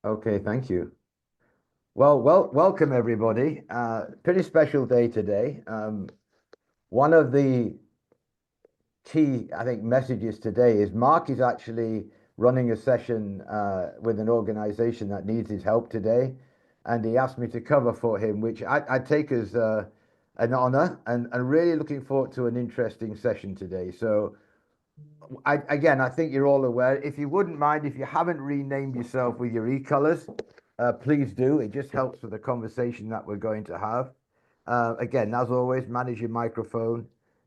Okay, thank you. Welcome everybody. Pretty special day today. One of the key, I think, messages today is Mark is actually running a session with an organization that needs his help today, and he asked me to cover for him, which I take as an honor, and really looking forward to an interesting session today. So I think you're all aware. If you wouldn't mind, if you haven't renamed yourself with your e-colors, please do. It just helps with the conversation that we're going to have. Again, as always, manage your microphone.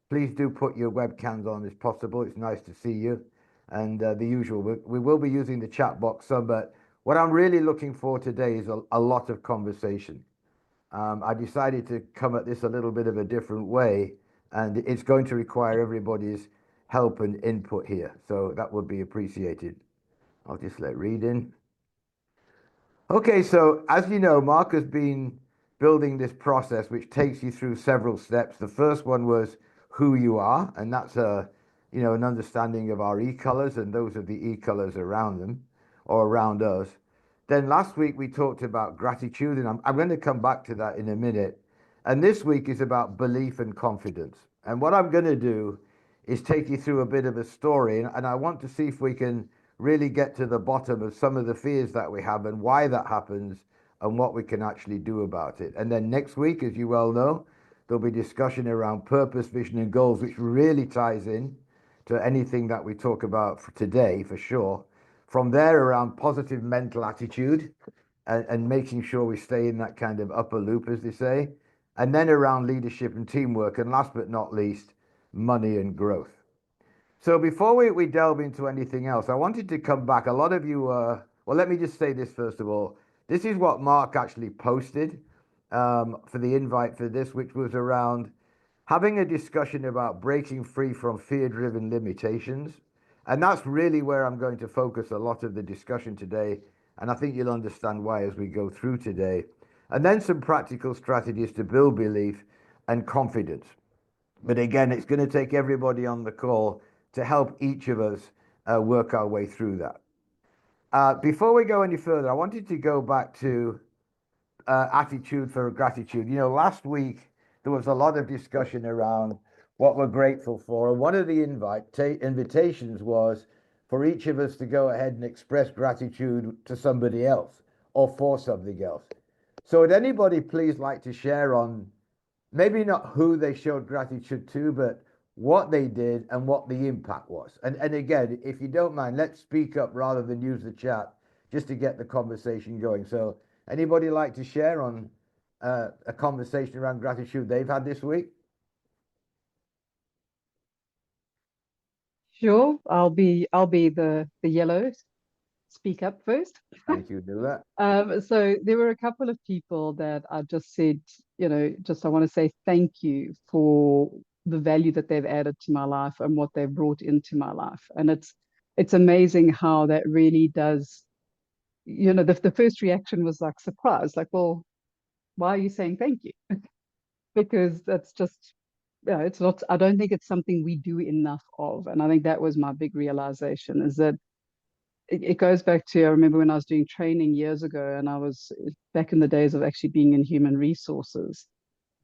Please do put your webcams on as possible. It's nice to see you. And the usual, we will be using the chat box some, but what I'm really looking for today is a lot of conversation. I decided to come at this a little bit of a different way, and it's going to require everybody's help and input here. So that would be appreciated. I'll just let read in. Okay, so as you know, Mark has been building this process which takes you through several steps. The first one was who you are, and that's an understanding of our e-colors and those of the e-colors around them or around us. Then last week we talked about gratitude, and I'm going to come back to that in a minute. And this week is about belief and confidence. And what I'm going to do is take you through a bit of a story, and I want to see if we can really get to the bottom of some of the fears that we have and why that happens and what we can actually do about it. And then next week, as you well know, there'll be discussion around purpose, vision, and goals, which really ties in to anything that we talk about for today, for sure. From there, around positive mental attitude and making sure we stay in that kind of upper loop, as they say. And then around leadership and teamwork. And last but not least, money and growth. So before we delve into anything else, I wanted to come back. A lot of you, well, let me just say this first of all. This is what Mark actually posted for the invite for this, which was around having a discussion about breaking free from fear-driven limitations. And that's really where I'm going to focus a lot of the discussion today. And I think you'll understand why as we go through today. And then some practical strategies to build belief and confidence. But again, it's going to take everybody on the call to help each of us work our way through that. Before we go any further, I wanted to go back to attitude for gratitude. Last week there was a lot of discussion around what we're grateful for. And one of the invitations was for each of us to go ahead and express gratitude to somebody else or for something else. So would anybody please like to share on maybe not who they showed gratitude to, but what they did and what the impact was. And again, if you don't mind, let's speak up rather than use the chat just to get the conversation going. So anybody like to share on a conversation around gratitude they've had this week? Sure, I'll be the yellow speak up first. Thank you, do that. So there were a couple of people that I just said, just I want to say thank you for the value that they've added to my life and what they've brought into my life. And it's amazing how that really does, the first reaction was like surprise, like, well, why are you saying thank you? Because that's just, yeah, it's not, I don't think it's something we do enough of. And I think that was my big realization is that it goes back to, I remember when I was doing training years ago, and I was back in the days of actually being in human resources,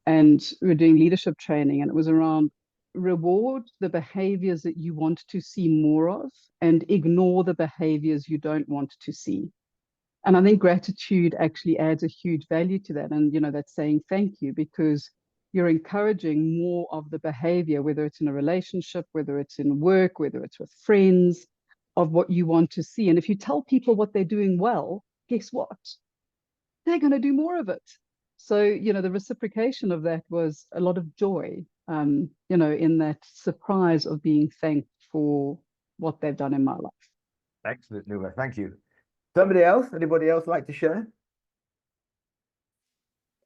and we were doing leadership training, and it was around reward the behaviors that you want to see more of and ignore the behaviors you don't want to see. And I think gratitude actually adds a huge value to that. And, that's saying thank you because you're encouraging more of the behavior, whether it's in a relationship, whether it's in work, whether it's with friends, of what you want to see. And if you tell people what they're doing well, guess what? They're going to do more of it. So, the reciprocation of that was a lot of joy, in that surprise of being thanked for what they've done in my life. Excellent, Nuva. Thank you. Somebody else? Anybody else like to share?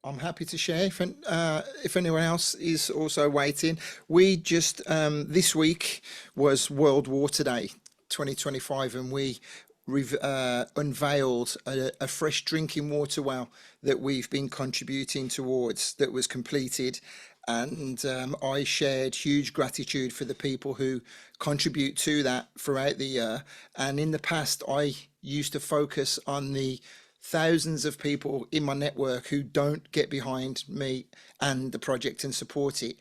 I'm happy to share if anyone else is also waiting. We just this week was World Water Day 2025, and we unveiled a fresh drinking water well that we've been contributing towards that was completed. And I shared huge gratitude for the people who contribute to that throughout the year. And in the past, I used to focus on the thousands of people in my network who don't get behind me and the project and support it.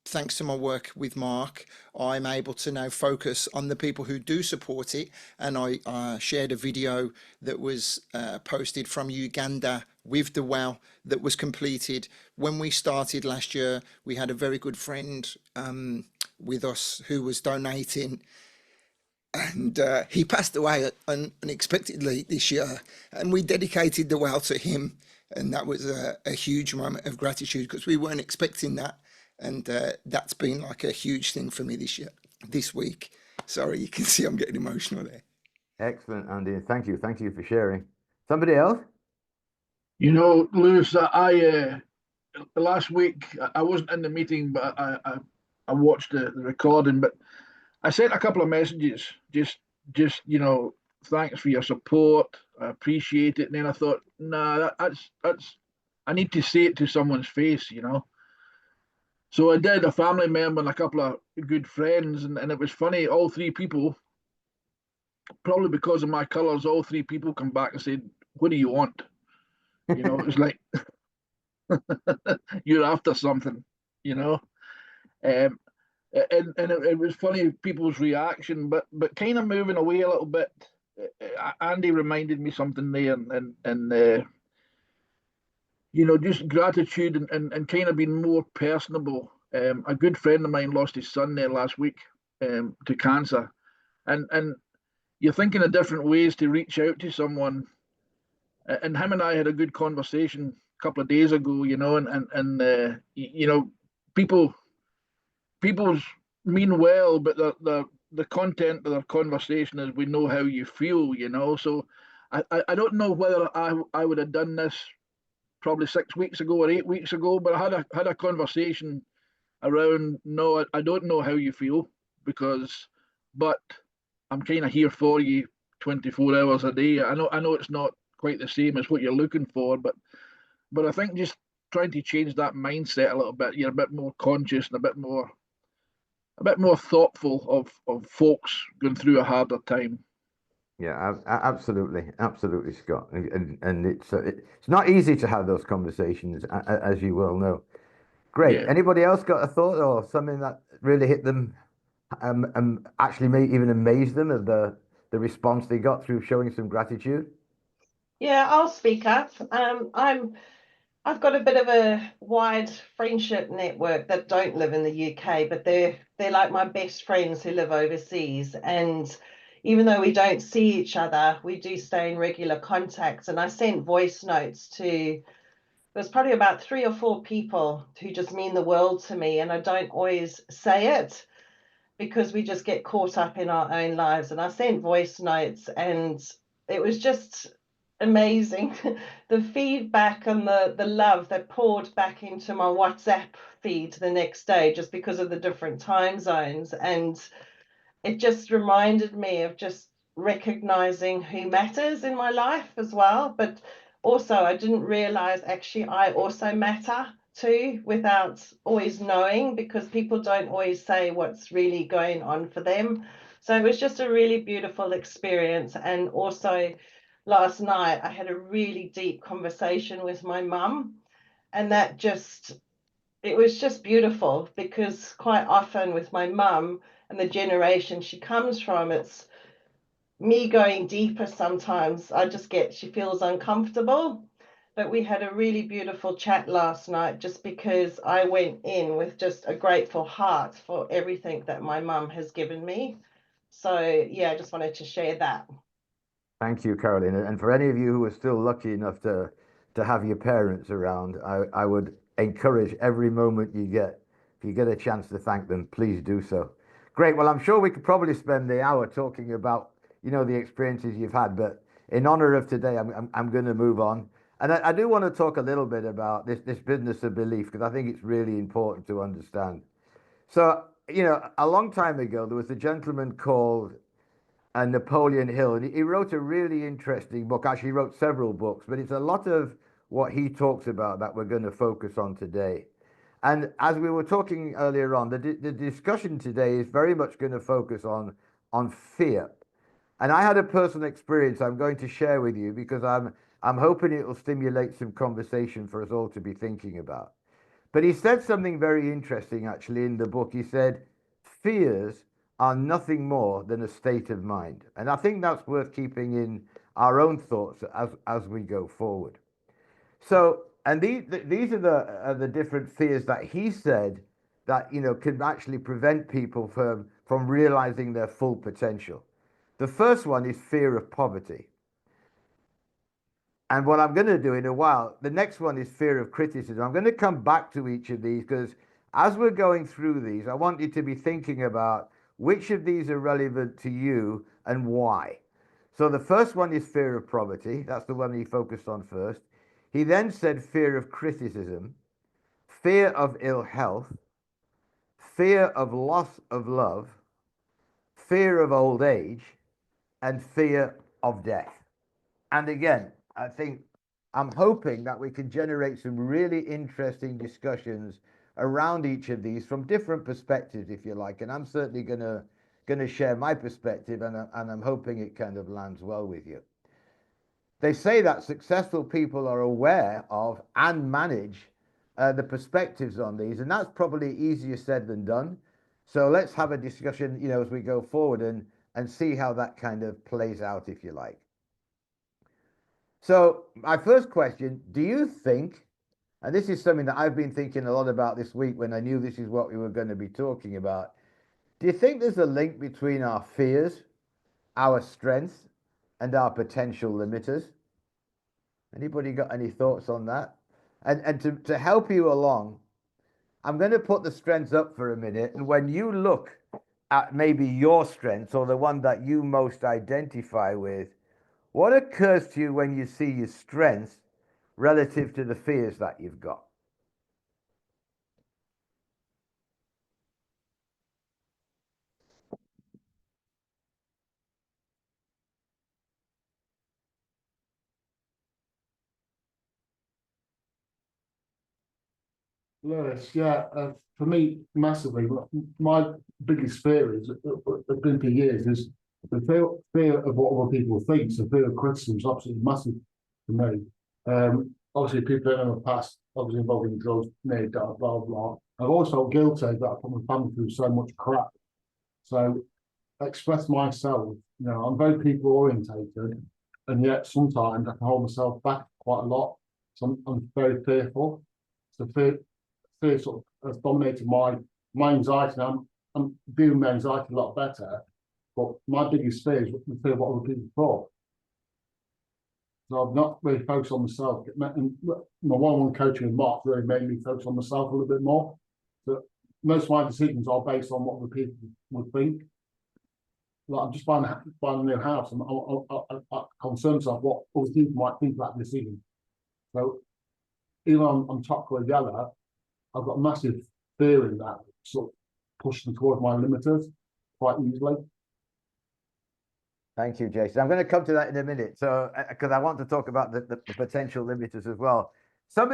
Thanks to my work with Mark, I'm able to now focus on the people who do support it. And I shared a video that was posted from Uganda with the well that was completed. When we started last year, we had a very good friend with us who was donating, and he passed away unexpectedly this year, and we dedicated the well to him, and that was a huge moment of gratitude because we weren't expecting that, and that's been like a huge thing for me this week. Sorry, you can see I'm getting emotional there. Excellent, Andy. Thank you for sharing. Somebody else? You know, Lewis, I last week I wasn't in the meeting, but I watched the recording. But I sent a couple of messages, just thanks for your support. I appreciate it. And then I thought, nah, that's I need to say it to someone's face, you know. So I did, a family member and a couple of good friends, and it was funny. All three people, probably because of my colours, all three people come back and said, "What do you want?" You know, it's like you're after something, you know. Um, and it was funny people's reaction, but kind of moving away a little bit. Andy reminded me something there, and just gratitude and kind of being more personable. A good friend of mine lost his son there last week to cancer, and you're thinking of different ways to reach out to someone. And him and I had a good conversation a couple of days ago, and people's mean well, but the content of their conversation is, we know how you feel, you know. So I don't know whether I would have done this probably 6 weeks ago or 8 weeks ago, but I had a conversation around, no, I don't know how you feel, but I'm kind of here for you 24 hours a day. I know it's not quite the same as what you're looking for, but I think just trying to change that mindset a little bit. You're a bit more conscious and a bit more thoughtful of folks going through a harder time. Yeah, absolutely, Scott. And it's not easy to have those conversations, as you well know. Great. Yeah. Anybody else got a thought or something that really hit them, actually may even amaze them of the response they got through showing some gratitude? Yeah, I'll speak up. I've got a bit of a wide friendship network that don't live in the UK, but they're like my best friends who live overseas. And even though we don't see each other, we do stay in regular contact. And I sent voice notes to, there's probably about 3 or 4 people who just mean the world to me. And I don't always say it because we just get caught up in our own lives. And I sent voice notes, and it was just amazing the feedback and the love that poured back into my WhatsApp feed the next day, just because of the different time zones. And it just reminded me of just recognizing who matters in my life as well. But also, I didn't realize actually I also matter too, without always knowing, because people don't always say what's really going on for them. So it was just a really beautiful experience. And also, last night I had a really deep conversation with my mum, and it was just beautiful, because quite often with my mum and the generation she comes from, it's me going deeper sometimes. She feels uncomfortable. But we had a really beautiful chat last night, just because I went in with just a grateful heart for everything that my mum has given me. So yeah, I just wanted to share that. Thank you, Caroline. And for any of you who are still lucky enough to have your parents around, I would encourage every moment you get, if you get a chance to thank them, please do so. Great. Well, I'm sure we could probably spend the hour talking about, the experiences you've had, but in honor of today, I'm going to move on. And I do want to talk a little bit about this business of belief, because I think it's really important to understand. So, a long time ago, there was a gentleman called Napoleon Hill, and he wrote a really interesting book. Actually, he wrote several books, but it's a lot of what he talks about that we're going to focus on today. And as we were talking earlier on, the discussion today is very much going to focus on fear. And I had a personal experience I'm going to share with you because I'm hoping it will stimulate some conversation for us all to be thinking about. But he said something very interesting actually in the book. He said, fears are nothing more than a state of mind. And I think that's worth keeping in our own thoughts as we go forward. So, and these are the different fears that he said that, you know, can actually prevent people from realizing their full potential. The first one is fear of poverty. And what I'm going to do in a while, the next one is fear of criticism. I'm going to come back to each of these because as we're going through these, I want you to be thinking about which of these are relevant to you and why. So the first one is fear of poverty. That's the one he focused on first. He then said fear of criticism, fear of ill health, fear of loss of love, fear of old age, and fear of death. And again, I think I'm hoping that we can generate some really interesting discussions around each of these from different perspectives, if you like. And I'm certainly gonna share my perspective, and I'm hoping it kind of lands well with you. They say that successful people are aware of and manage the perspectives on these, and that's probably easier said than done. So let's have a discussion, you know, as we go forward and see how that kind of plays out, if you like. So my first question, do you think, and this is something that I've been thinking a lot about this week when I knew this is what we were going to be talking about, do you think there's a link between our fears, our strengths, and our potential limiters? Anybody got any thoughts on that? And to help you along, I'm going to put the strengths up for a minute. And when you look at maybe your strengths or the one that you most identify with, what occurs to you when you see your strengths relative to the fears that you've got? Yes, yeah. For me, massively. My biggest fear is, have been for years, is the fear of what other people think. So fear of criticism is absolutely massive for me. Obviously, people in the past, obviously involving drugs, blah blah blah. I've also felt guilty that I put my family through so much crap. So express myself. You know, I'm very people orientated, and yet sometimes I can hold myself back quite a lot. So I'm very fearful. So fear sort of has dominated my anxiety. Now I'm dealing with anxiety a lot better, but my biggest fear is the fear of what other people thought. So I've not really focused on myself. And my one-on-one coaching with Mark really made me focus on myself a little bit more. So most of my decisions are based on what the people would think. Like I'm just buying a new house, and I concern myself what other people might think about the decision. So even though I'm top colour yellow, I've got massive fear in that sort of pushing towards my limiters quite easily. Thank you, Jason. I'm going to come to that in a minute. So, because I want to talk about the potential limiters as well. So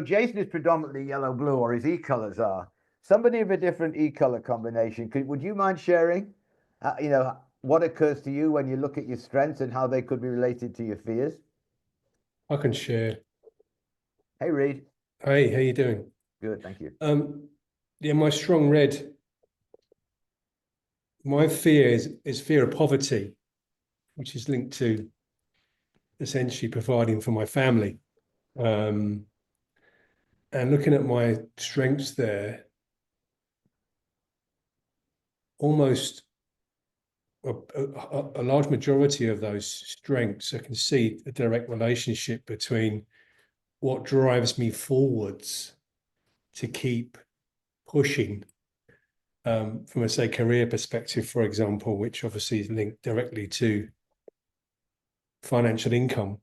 Jason is predominantly yellow blue, or his e-colors are. Somebody of a different e-color combination, would you mind sharing, you know, what occurs to you when you look at your strengths and how they could be related to your fears? I can share. Hey, Reed. Hey, how you doing? Good, thank you. Yeah, my strong red. My fear is fear of poverty, which is linked to essentially providing for my family. And looking at my strengths there, almost a large majority of those strengths, I can see a direct relationship between what drives me forwards to keep pushing from a, say, career perspective, for example, which obviously is linked directly to financial income.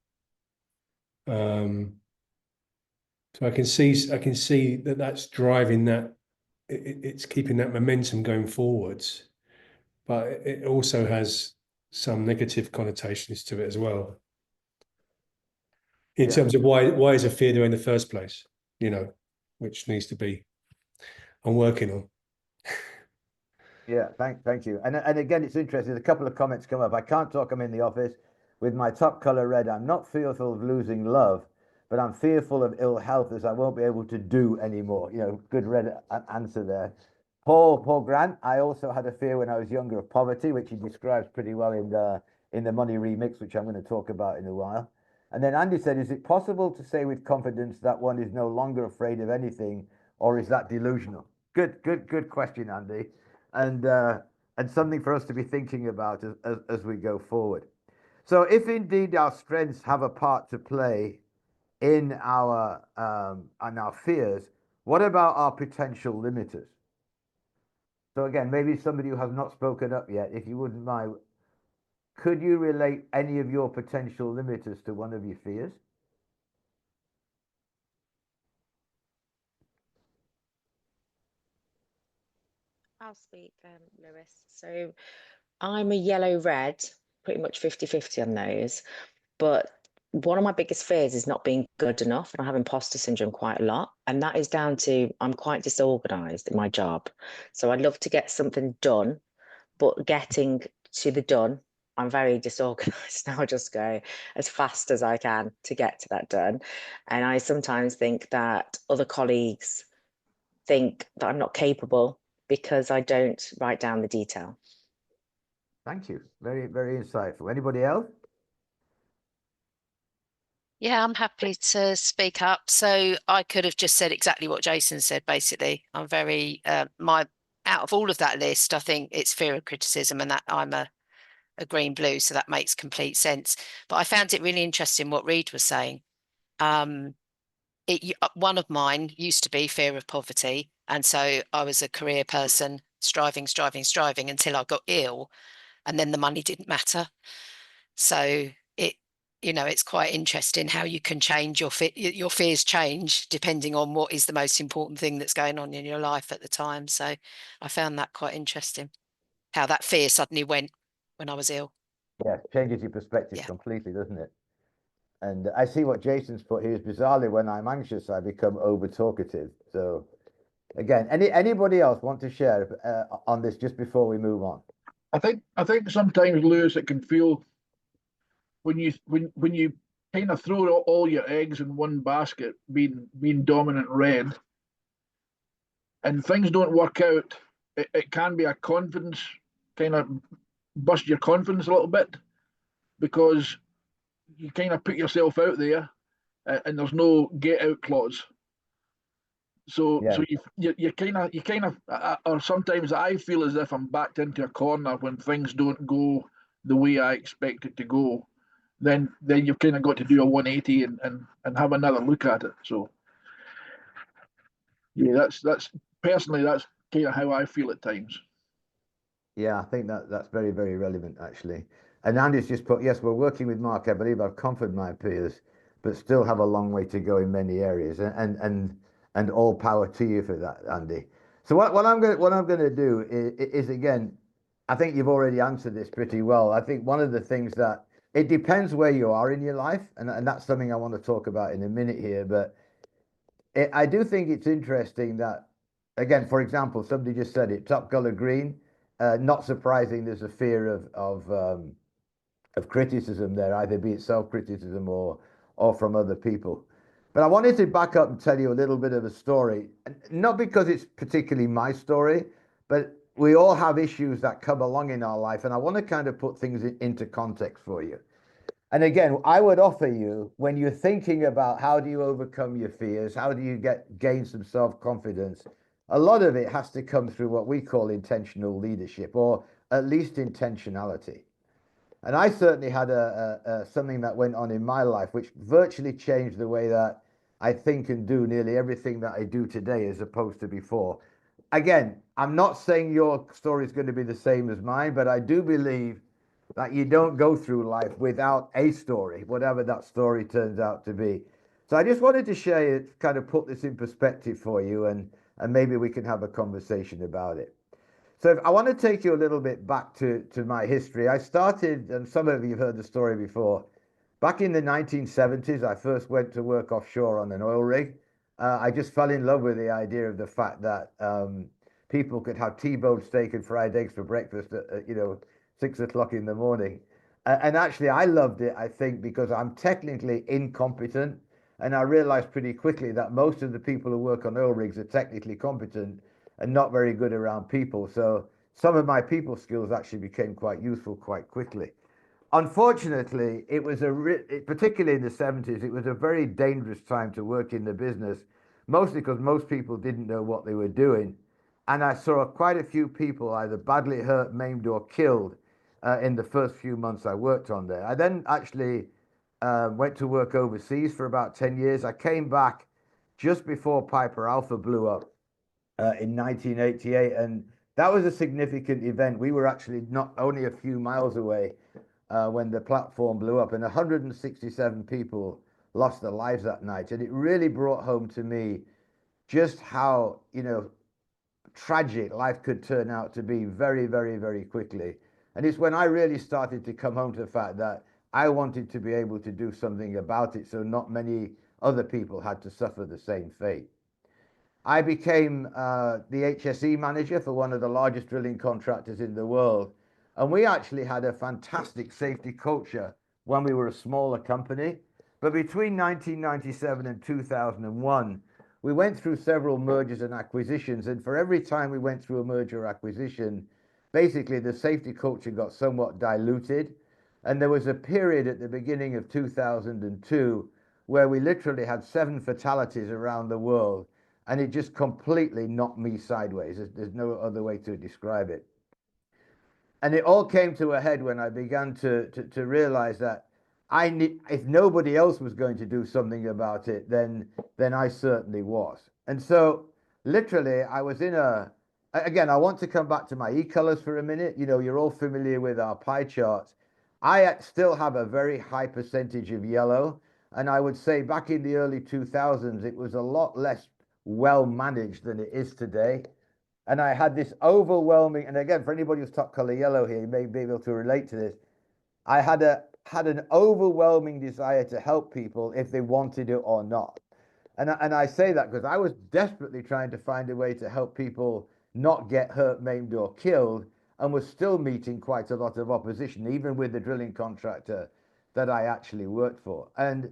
So I can see that that's driving that. It's keeping that momentum going forwards, but it also has some negative connotations to it as well. In terms of why is a fear there in the first place, you know, which needs to be, I'm working on. Yeah, thank you. And again, it's interesting. A couple of comments come up. I can't talk. I'm in the office with my top color red. I'm not fearful of losing love, but I'm fearful of ill health as I won't be able to do anymore. You know, good red answer there. Paul Grant. I also had a fear when I was younger of poverty, which he describes pretty well in the Money Remix, which I'm going to talk about in a while. And then Andy said, "Is it possible to say with confidence that one is no longer afraid of anything, or is that delusional?" Good question, Andy, and uh, and something for us to be thinking about as we go forward. So, if indeed our strengths have a part to play in our fears, what about our potential limiters? So, again, maybe somebody who has not spoken up yet, if you wouldn't mind, could you relate any of your potential limiters to one of your fears? I'll speak, Lewis. So I'm a yellow red, pretty much 50-50 on those. But one of my biggest fears is not being good enough. And I have imposter syndrome quite a lot. And that is down to I'm quite disorganized in my job. So I'd love to get something done, but getting to the done, I'm very disorganized. Now I just go as fast as I can to get to that done. And I sometimes think that other colleagues think that I'm not capable because I don't write down the detail. Thank you. Very insightful. Anybody else? Yeah, I'm happy to speak up. So I could have just said exactly what Jason said, basically. I'm very, out of all of that list, I think it's fear of criticism, and that I'm a green blue, so that makes complete sense. But I found it really interesting what Reed was saying. One of mine used to be fear of poverty. And so I was a career person, striving until I got ill, and then the money didn't matter. So it's quite interesting how you can change your fears change depending on what is the most important thing that's going on in your life at the time. So I found that quite interesting, how that fear suddenly went when I was ill. Yeah, changes your perspective Yeah. completely, doesn't it? And I see what Jason's put here is bizarrely when I'm anxious, I become over talkative. So again, anybody else want to share on this just before we move on? I think sometimes, Lewis, it can feel when you kind of throw all your eggs in one basket, being dominant red, and things don't work out, it can be a confidence kind of bust your confidence a little bit because you kind of put yourself out there and there's no get out clause. So Yeah. so you kind of or sometimes I feel as if I'm backed into a corner when things don't go the way I expect it to go. Then you've kind of got to do a 180 and have another look at it. So yeah, that's personally that's kind of how I feel at times. Yeah, I think that's very relevant actually. And Andy's just put, yes, we're working with Mark. I believe I've comforted my peers, but still have a long way to go in many areas. And all power to you for that, Andy. So what I'm gonna do is again, I think you've already answered this pretty well. I think one of the things that it depends where you are in your life, and that's something I want to talk about in a minute here, but I do think it's interesting that, again, for example, somebody just said it, top color green. Not surprising. There's a fear of criticism there, either be it self-criticism or from other people. But I wanted to back up and tell you a little bit of a story, not because it's particularly my story, but we all have issues that come along in our life, and I want to kind of put things into context for you. And again, I would offer you when you're thinking about how do you overcome your fears, how do you gain some self-confidence, a lot of it has to come through what we call intentional leadership, or at least intentionality. And I certainly had something that went on in my life which virtually changed the way that I think and do nearly everything that I do today as opposed to before. Again, I'm not saying your story is going to be the same as mine, but I do believe that you don't go through life without a story, whatever that story turns out to be. So I just wanted to share it, kind of put this in perspective for you, and maybe we can have a conversation about it. So I want to take you a little bit back to my history. I started, and some of you have heard the story before. Back in the 1970s, I first went to work offshore on an oil rig. I just fell in love with the idea of the fact that people could have T-bone steak and fried eggs for breakfast at 6 o'clock in the morning. And actually, I loved it, I think, because I'm technically incompetent. And I realized pretty quickly that most of the people who work on oil rigs are technically competent and not very good around people. So some of my people skills actually became quite useful quite quickly. Unfortunately, it was particularly in the 70s, it was a very dangerous time to work in the business, mostly because most people didn't know what they were doing. And I saw quite a few people either badly hurt, maimed, or killed in the first few months I worked on there. I then actually went to work overseas for about 10 years. I came back just before Piper Alpha blew up in 1988, and that was a significant event. We were actually not only a few miles away when the platform blew up, and 167 people lost their lives that night. And it really brought home to me just how, tragic life could turn out to be very, very, very quickly. And it's when I really started to come home to the fact that I wanted to be able to do something about it so not many other people had to suffer the same fate. I became the HSE manager for one of the largest drilling contractors in the world. And we actually had a fantastic safety culture when we were a smaller company. But between 1997 and 2001, we went through several mergers and acquisitions. And for every time we went through a merger or acquisition, basically the safety culture got somewhat diluted. And there was a period at the beginning of 2002 where we literally had 7 fatalities around the world. And it just completely knocked me sideways. There's no other way to describe it. And it all came to a head when I began to realize that if nobody else was going to do something about it, then I certainly was. And so literally I was again, I want to come back to my e-colors for a minute. You're all familiar with our pie charts. I still have a very high percentage of yellow. And I would say back in the early 2000s, it was a lot less well managed than it is today. And I had this overwhelming, and again, for anybody who's top color yellow here, you may be able to relate to this. I had an overwhelming desire to help people if they wanted it or not. And I say that because I was desperately trying to find a way to help people not get hurt, maimed, or killed, and was still meeting quite a lot of opposition, even with the drilling contractor that I actually worked for. And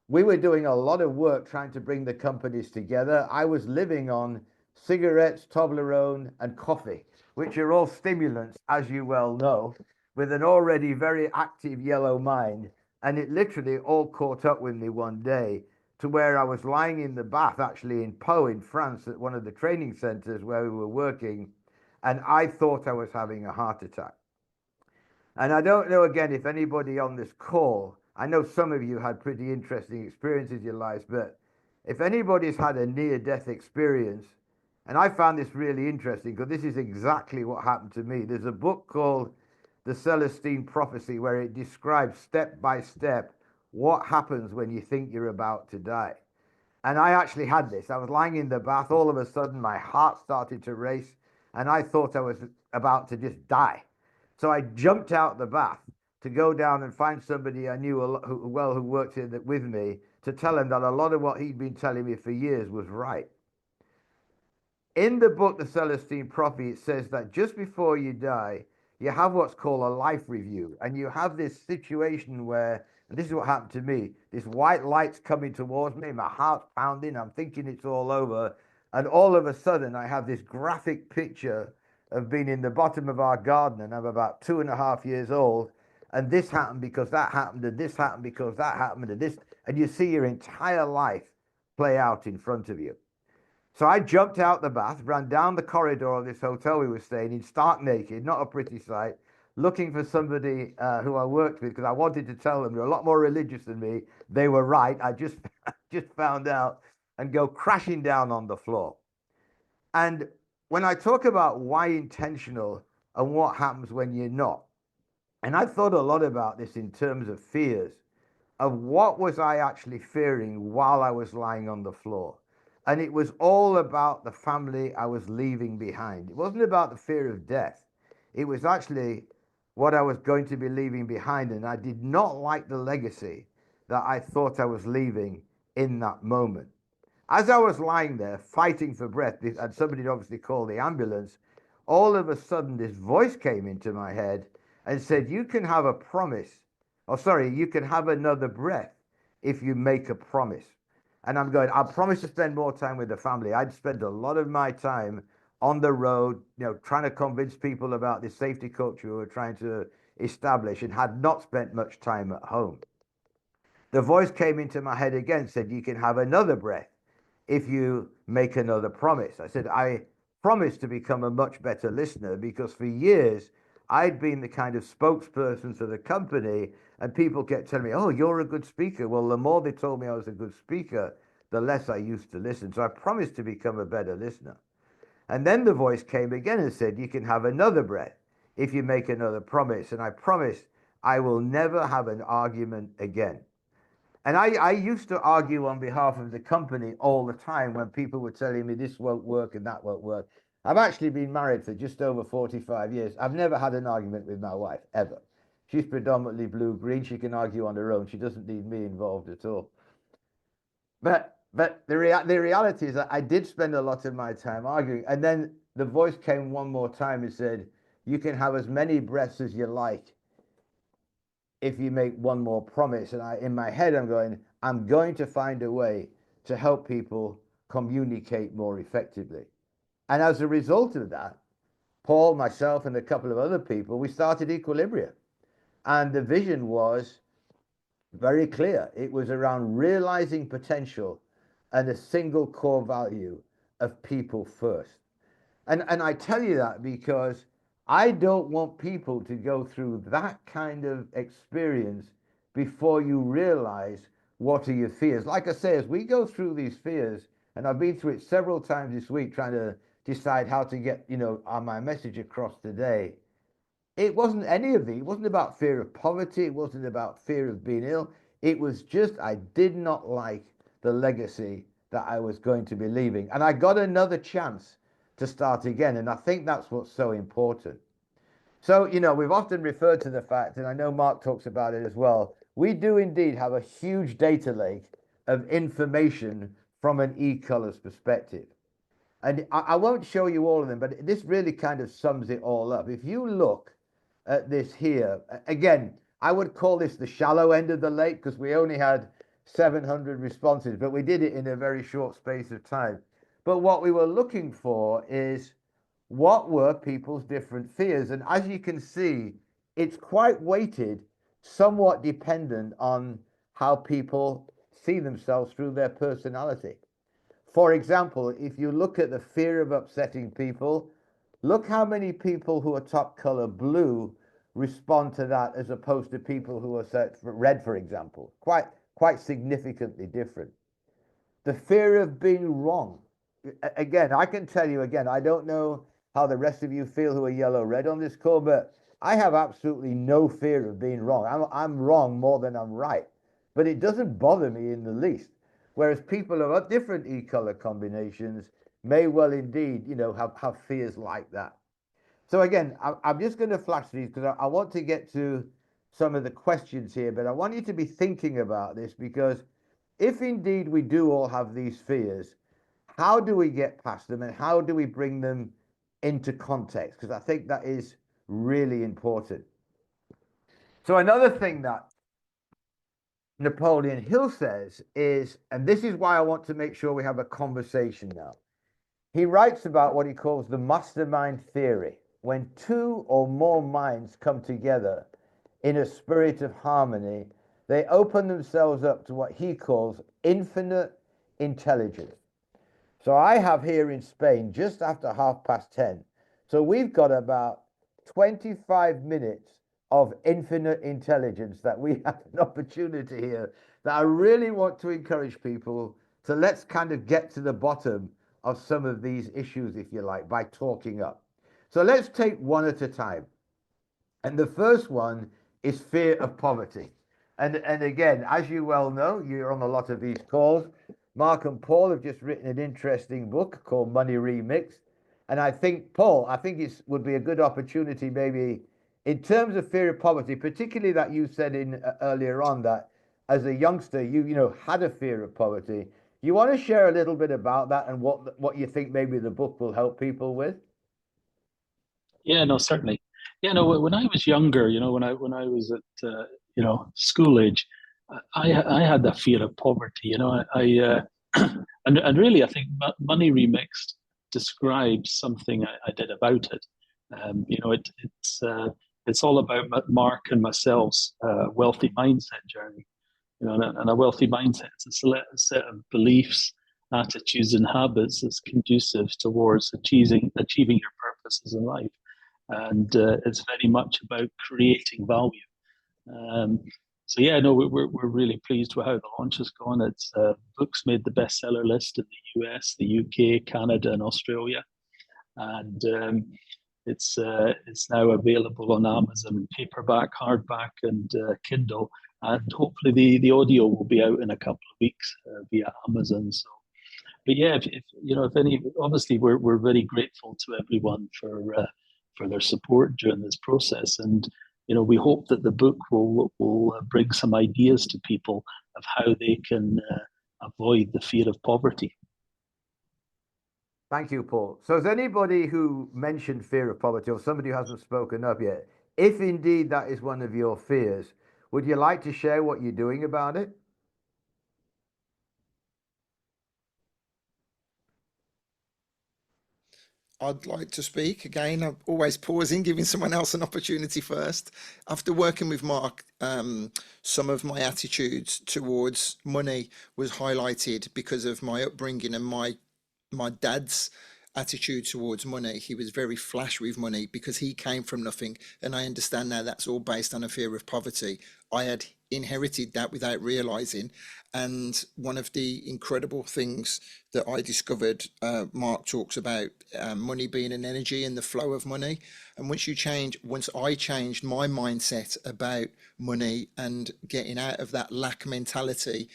we were doing a lot of work trying to bring the companies together. I was living on cigarettes, Toblerone, and coffee, which are all stimulants, as you well know, with an already very active yellow mind. And it literally all caught up with me one day to where I was lying in the bath, actually in Pau in France, at one of the training centers where we were working, and I thought I was having a heart attack. And I don't know, again, if anybody on this call, I know some of you had pretty interesting experiences in your lives, but if anybody's had a near-death experience, and I found this really interesting because this is exactly what happened to me. There's a book called The Celestine Prophecy where it describes step by step what happens when you think you're about to die. And I actually had this. I was lying in the bath. All of a sudden, my heart started to race, and I thought I was about to just die. So I jumped out the bath to go down and find somebody I knew who worked with me to tell him that a lot of what he'd been telling me for years was right. In the book, The Celestine Prophet, it says that just before you die, you have what's called a life review. And you have this situation where, and this is what happened to me, this white light's coming towards me, my heart's pounding, I'm thinking it's all over. And all of a sudden, I have this graphic picture of being in the bottom of our garden, and I'm about 2.5 years old. And this happened because that happened, and this happened because that happened, and this, and you see your entire life play out in front of you. So I jumped out the bath, ran down the corridor of this hotel we were staying in, stark naked, not a pretty sight, looking for somebody who I worked with because I wanted to tell them they're a lot more religious than me. They were right. I just found out, and go crashing down on the floor. And when I talk about why intentional and what happens when you're not, and I thought a lot about this in terms of fears, of what was I actually fearing while I was lying on the floor. And it was all about the family I was leaving behind. It wasn't about the fear of death. It was actually what I was going to be leaving behind. And I did not like the legacy that I thought I was leaving in that moment. As I was lying there fighting for breath, and somebody had obviously called the ambulance, all of a sudden this voice came into my head and said, you can have a promise. Oh, sorry, you can have another breath if you make a promise. And I'm going, I promise to spend more time with the family. I'd spent a lot of my time on the road, trying to convince people about this safety culture we were trying to establish, and had not spent much time at home. The voice came into my head again, said, you can have another breath if you make another promise. I said, I promised to become a much better listener, because for years I'd been the kind of spokesperson for the company, and people kept telling me, oh, you're a good speaker. Well, the more they told me I was a good speaker, the less I used to listen. So I promised to become a better listener. And then the voice came again and said, you can have another breath if you make another promise. And I promised I will never have an argument again. And I used to argue on behalf of the company all the time when people were telling me this won't work and that won't work. I've actually been married for just over 45 years. I've never had an argument with my wife, ever. She's predominantly blue-green. She can argue on her own. She doesn't need me involved at all. But the reality is that I did spend a lot of my time arguing. And then the voice came one more time and said, you can have as many breaths as you like if you make one more promise. And in my head, I'm going to find a way to help people communicate more effectively. And as a result of that, Paul, myself, and a couple of other people, we started Equilibrium. And the vision was very clear. It was around realizing potential and a single core value of people first. And I tell you that because I don't want people to go through that kind of experience before you realize what are your fears. Like I say, as we go through these fears, and I've been through it several times this week trying to decide how to get, my message across today. It wasn't any of these. It wasn't about fear of poverty. It wasn't about fear of being ill. It was just I did not like the legacy that I was going to be leaving. And I got another chance to start again. And I think that's what's so important. So, we've often referred to the fact, and I know Mark talks about it as well, we do indeed have a huge data lake of information from an e-colors perspective. And I won't show you all of them, but this really kind of sums it all up. If you look at this here, again, I would call this the shallow end of the lake because we only had 700 responses, but we did it in a very short space of time. But what we were looking for is what were people's different fears? And as you can see, it's quite weighted, somewhat dependent on how people see themselves through their personality. For example, if you look at the fear of upsetting people, look how many people who are top color blue respond to that as opposed to people who are set for red, for example. Quite significantly different. The fear of being wrong. Again, I can tell you again, I don't know how the rest of you feel who are yellow-red on this call, but I have absolutely no fear of being wrong. I'm wrong more than I'm right, but it doesn't bother me in the least. Whereas people of different e-color combinations may well indeed, have fears like that. So again, I'm just going to flash these because I want to get to some of the questions here, but I want you to be thinking about this because if indeed we do all have these fears, how do we get past them and how do we bring them into context? Because I think that is really important. So another thing that Napoleon Hill says is, and this is why I want to make sure we have a conversation now. He writes about what he calls the mastermind theory. When two or more minds come together in a spirit of harmony, they open themselves up to what he calls infinite intelligence. So I have here in Spain just after 10:30. So we've got about 25 minutes of infinite intelligence that we have an opportunity here that I really want to encourage people to let's kind of get to the bottom of some of these issues, if you like, by talking up. So let's take one at a time. And the first one is fear of poverty. And again, as you well know, you're on a lot of these calls. Mark and Paul have just written an interesting book called Money Remixed. And I think, Paul, it would be a good opportunity maybe in terms of fear of poverty, particularly that you said in earlier on that as a youngster, you had a fear of poverty. Do you want to share a little bit about that and what you think maybe the book will help people with? Yeah, no, certainly. Yeah, no, when I was younger, when I was at school age, I had that fear of poverty. And really, I think Money Remixed describes something I did about it. It's all about Mark and myself's wealthy mindset journey. And a wealthy mindset is a set of beliefs, attitudes, and habits that's conducive towards achieving your purposes in life. And it's very much about creating value. So yeah, no, we're really pleased with how the launch has gone. It's books made the bestseller list in the US, the UK, Canada, and Australia, and it's now available on Amazon, paperback, hardback, and Kindle, and hopefully the audio will be out in a couple of weeks via Amazon. So, but yeah, if any, obviously we're very grateful to everyone for their support during this process, and we hope that the book will bring some ideas to people of how they can avoid the fear of poverty. Thank you, Paul. So is anybody who mentioned fear of poverty or somebody who hasn't spoken up yet, if indeed that is one of your fears, would you like to share what you're doing about it? I'd like to speak again. I'm always pausing, giving someone else an opportunity first. After working with Mark, some of my attitudes towards money was highlighted because of my upbringing and my dad's attitude towards money. He was very flash with money because he came from nothing, and I understand now that's all based on a fear of poverty. I had inherited that without realizing, and one of the incredible things that I discovered, Mark talks about money being an energy and the flow of money. And once I changed my mindset about money and getting out of that lack mentality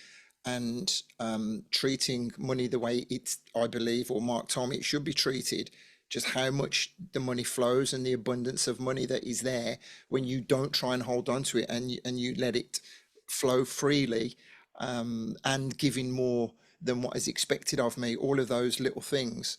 and treating money the way I believe, or Mark told me it should be treated, just how much the money flows and the abundance of money that is there when you don't try and hold on to it and you let it flow freely, and giving more than what is expected of me. All of those little things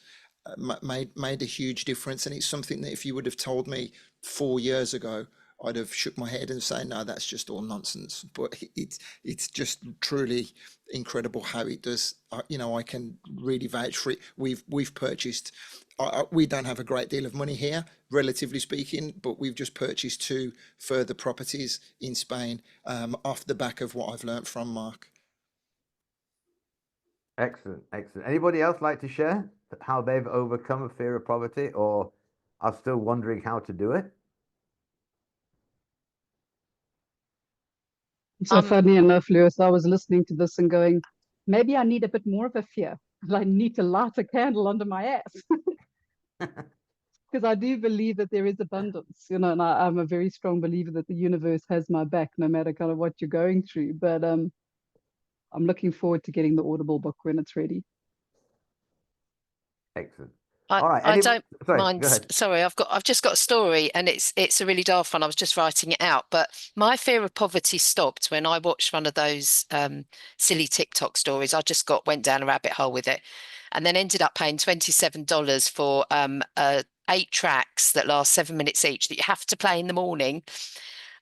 made a huge difference, and it's something that if you would have told me 4 years ago, I'd have shook my head and say, no, that's just all nonsense. But it's just truly incredible how it does. I can really vouch for it. We've purchased. We don't have a great deal of money here, relatively speaking, but we've just purchased 2 further properties in Spain, off the back of what I've learned from Mark. Excellent, excellent. Anybody else like to share how they've overcome a fear of poverty or are still wondering how to do it? So funny enough, Lewis, I was listening to this and going, maybe I need a bit more of a fear. I need to light a candle under my ass. Because I do believe that there is abundance, and I'm a very strong believer that the universe has my back no matter kind of what you're going through. But I'm looking forward to getting the Audible book when it's ready. Excellent. I, All right. I don't Sorry, mind. go ahead. Sorry, I've just got a story, and it's a really daft one. I was just writing it out, but my fear of poverty stopped when I watched one of those silly TikTok stories. I just went down a rabbit hole with it, and then ended up paying $27 for 8 tracks that last 7 minutes each that you have to play in the morning.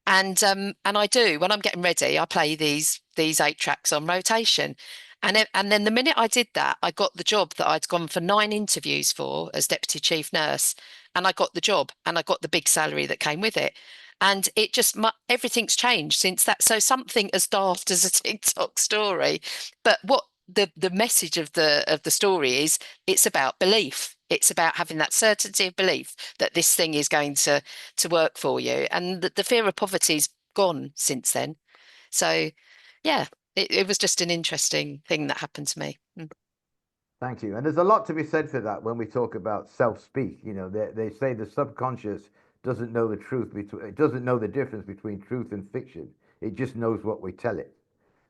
And I do, when I'm getting ready, I play these 8 tracks on rotation. And then the minute I did that, I got the job that I'd gone for 9 interviews for as deputy chief nurse, and I got the job and I got the big salary that came with it. And it just everything's changed since that. So something as daft as a TikTok story, but what the message of the story is, it's about belief. It's about having that certainty of belief that this thing is going to work for you, and the fear of poverty's gone since then. So, yeah. It was just an interesting thing that happened to me. Thank you. And there's a lot to be said for that when we talk about self-speak. They say the subconscious doesn't know the truth it doesn't know the difference between truth and fiction. It just knows what we tell it.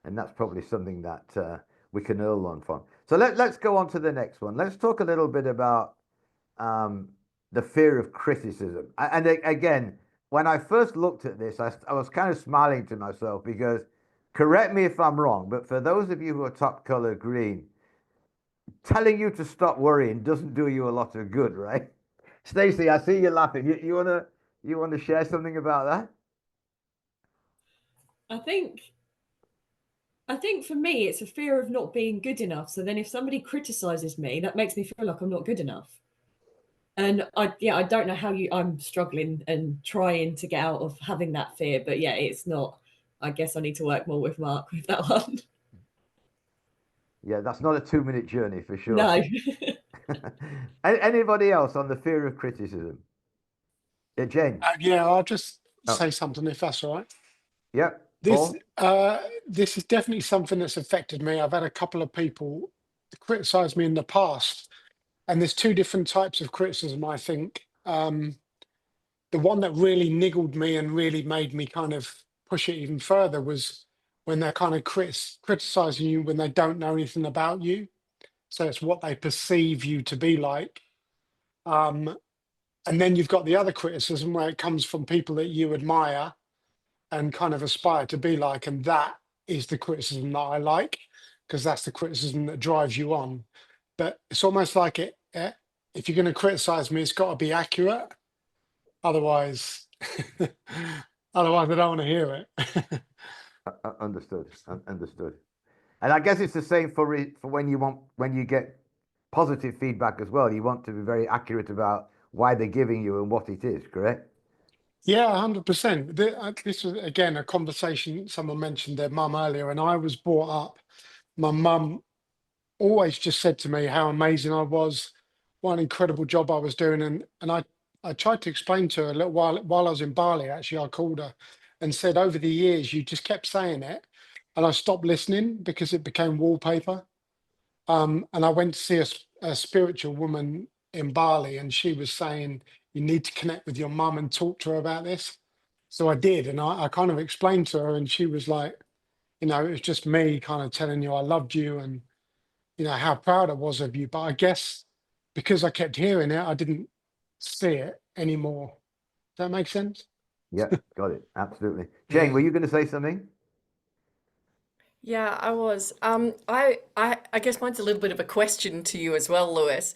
And that's probably something that we can all learn from. So let's go on to the next one. Let's talk a little bit about the fear of criticism. And again, when I first looked at this, I was kind of smiling to myself because, correct me if I'm wrong, but for those of you who are top color green, telling you to stop worrying doesn't do you a lot of good, right? Stacey, I see you laughing. You wanna share something about that? I think for me, it's a fear of not being good enough. So then if somebody criticizes me, that makes me feel like I'm not good enough. And I don't know how I'm struggling and trying to get out of having that fear. But yeah, it's not, I guess I need to work more with Mark with that one. Yeah, that's not a 2-minute journey for sure. No. Anybody else on the fear of criticism? Yeah, Jane. Yeah, I'll just Oh, say something if that's all right. yeah, This Paul. this is definitely something that's affected me. I've had a couple of people criticize me in the past, and there's two different types of criticism, I think. The one that really niggled me and really made me kind of push it even further was when they're kind of criticizing you when they don't know anything about you. So it's what they perceive you to be like. And then you've got the other criticism where it comes from people that you admire and kind of aspire to be like. And that is the criticism that I like, because that's the criticism that drives you on. But it's almost like if you're going to criticize me, it's got to be accurate. Otherwise, otherwise I don't want to hear it. Understood. Understood. And I guess it's the same for when you get positive feedback as well. You want to be very accurate about why they're giving you and what it is, correct? Yeah, 100%. This was again a conversation. Someone mentioned their mum earlier, and I was brought up. My mum always just said to me how amazing I was, what an incredible job I was doing, and I tried to explain to her a little while I was in Bali. Actually, I called her and said, over the years you just kept saying it, and I stopped listening because it became wallpaper. And I went to see a spiritual woman in Bali, and she was saying, you need to connect with your mum and talk to her about this. So I did, and I kind of explained to her, and she was like, it was just me kind of telling you I loved you and, how proud I was of you. But I guess because I kept hearing it, I didn't see it anymore. Does that make sense? Yeah, got it. Absolutely. Jane, were you going to say something? Yeah, I was. I guess mine's a little bit of a question to you as well, Lewis,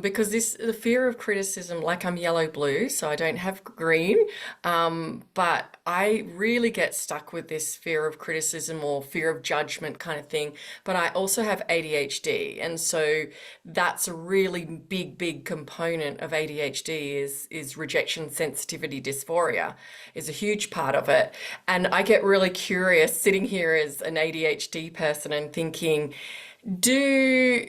because the fear of criticism, like I'm yellow blue, so I don't have green, but I really get stuck with this fear of criticism or fear of judgment kind of thing. But I also have ADHD, and so that's a really big component of ADHD is rejection sensitivity dysphoria is a huge part of it. And I get really curious sitting here as an ADHD person and thinking, do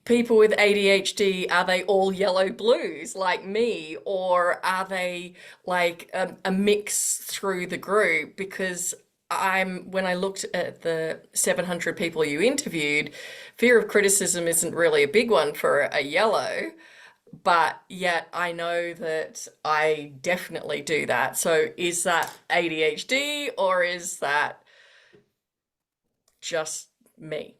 people with ADHD, are they all yellow blues like me, or are they like a mix through the group? Because when I looked at the 700 people you interviewed, fear of criticism isn't really a big one for a yellow. But yet I know that I definitely do that. So is that ADHD or is that just me?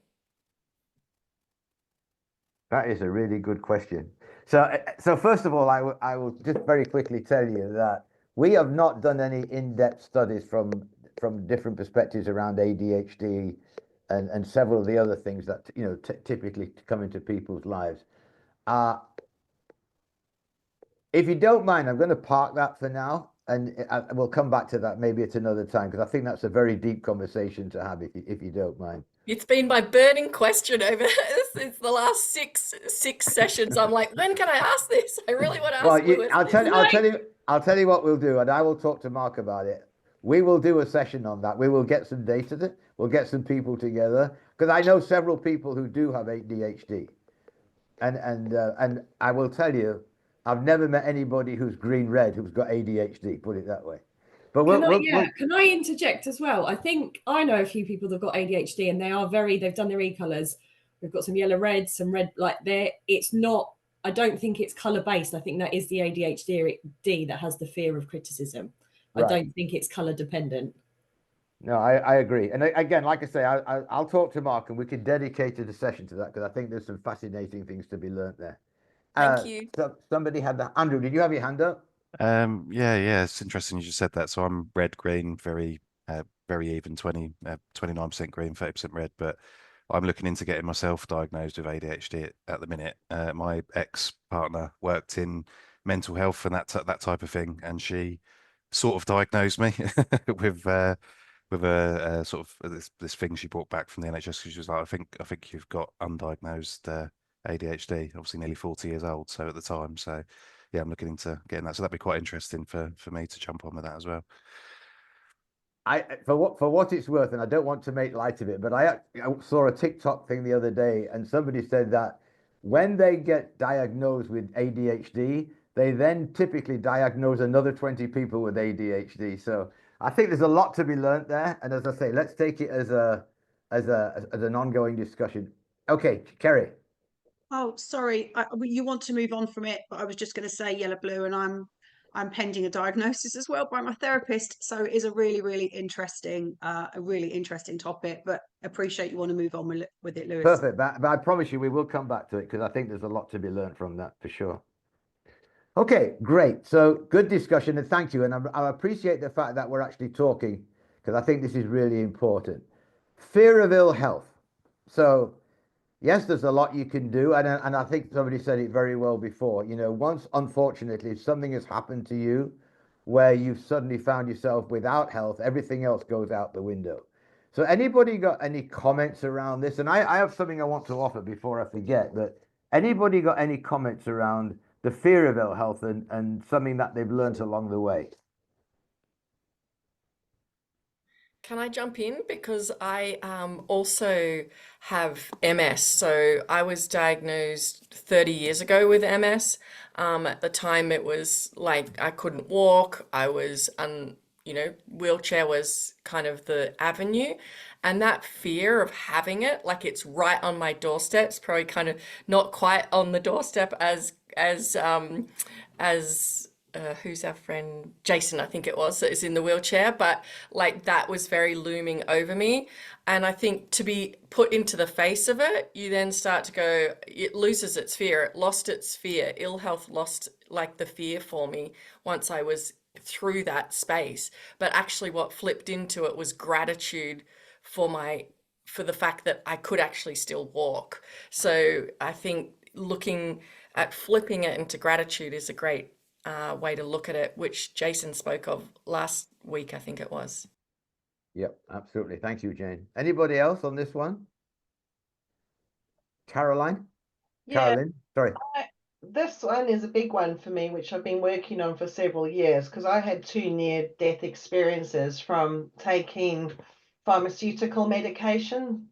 That is a really good question. So first of all, I will just very quickly tell you that we have not done any in-depth studies from different perspectives around ADHD and several of the other things that typically come into people's lives. If you don't mind, I'm going to park that for now, and we'll come back to that maybe at another time, because I think that's a very deep conversation to have, if you don't mind. It's been my burning question over since the last six sessions. I'm like, when can I ask this? I really want to ask Lewis. I'll tell you what we'll do, and I will talk to Mark about it. We will do a session on that. We will get some data. We'll get some people together, because I know several people who do have ADHD, and I will tell you, I've never met anybody who's green-red who's got ADHD, put it that way. But can I interject as well? I think I know a few people that've got ADHD, and they've done their e-colors. We've got some yellow red, some red, it's not, I don't think it's color based. I think that is the ADHD that has the fear of criticism. Right. I don't think it's color dependent. No, I agree. And again, like I say, I'll talk to Mark and we can dedicate a session to that, because I think there's some fascinating things to be learned there. Thank you. So somebody had that. Andrew, did you have your hand up? Yeah, it's interesting you just said that. So I'm red green, very even 29% green, 30% red. But I'm looking into getting myself diagnosed with ADHD at the minute. My ex-partner worked in mental health and that type of thing, and she sort of diagnosed me with a sort of this thing she brought back from the NHS. She was like, I think you've got undiagnosed ADHD. Obviously, nearly 40 years old, so at the time. So yeah, I'm looking into getting that. So that'd be quite interesting for me to jump on with that as well. For what it's worth, and I don't want to make light of it, but I saw a TikTok thing the other day, and somebody said that when they get diagnosed with ADHD, they then typically diagnose another 20 people with ADHD. So I think there's a lot to be learned there. And as I say, let's take it as an ongoing discussion. Okay, Kerry. Oh, sorry. You want to move on from it, but I was just going to say yellow blue, and I'm pending a diagnosis as well by my therapist. So it is a really interesting topic. But appreciate you want to move on with it, Lewis. Perfect. But I promise you, we will come back to it because I think there's a lot to be learned from that for sure. Okay, great. So good discussion, and thank you. And I appreciate the fact that we're actually talking because I think this is really important. Fear of ill health. So yes, there's a lot you can do, and I think somebody said it very well before. You know, once unfortunately something has happened to you where you've suddenly found yourself without health, everything else goes out the window. So anybody got any comments around this? And I have something I want to offer before I forget, but anybody got any comments around the fear of ill health and something that they've learned along the way? Can I jump in? Because I also have MS. So I was diagnosed 30 years ago with MS. At the time, it was like I couldn't walk. I was, wheelchair was kind of the avenue. And that fear of having it, like it's right on my doorstep, it's probably kind of not quite on the doorstep as who's our friend Jason, I think it was, that is in the wheelchair, but like that was very looming over me. And I think to be put into the face of it, you then start to go, it loses its fear. It lost its fear. Ill health lost like the fear for me once I was through that space. But actually what flipped into it was gratitude for the fact that I could actually still walk. So I think looking at flipping it into gratitude is a great way to look at it, which Jason spoke of last week, I think it was. Yep, absolutely. Thank you, Jane. Anybody else on this one? Caroline? Carolyn? Sorry. This one is a big one for me, which I've been working on for several years because I had 2 near-death experiences from taking pharmaceutical medication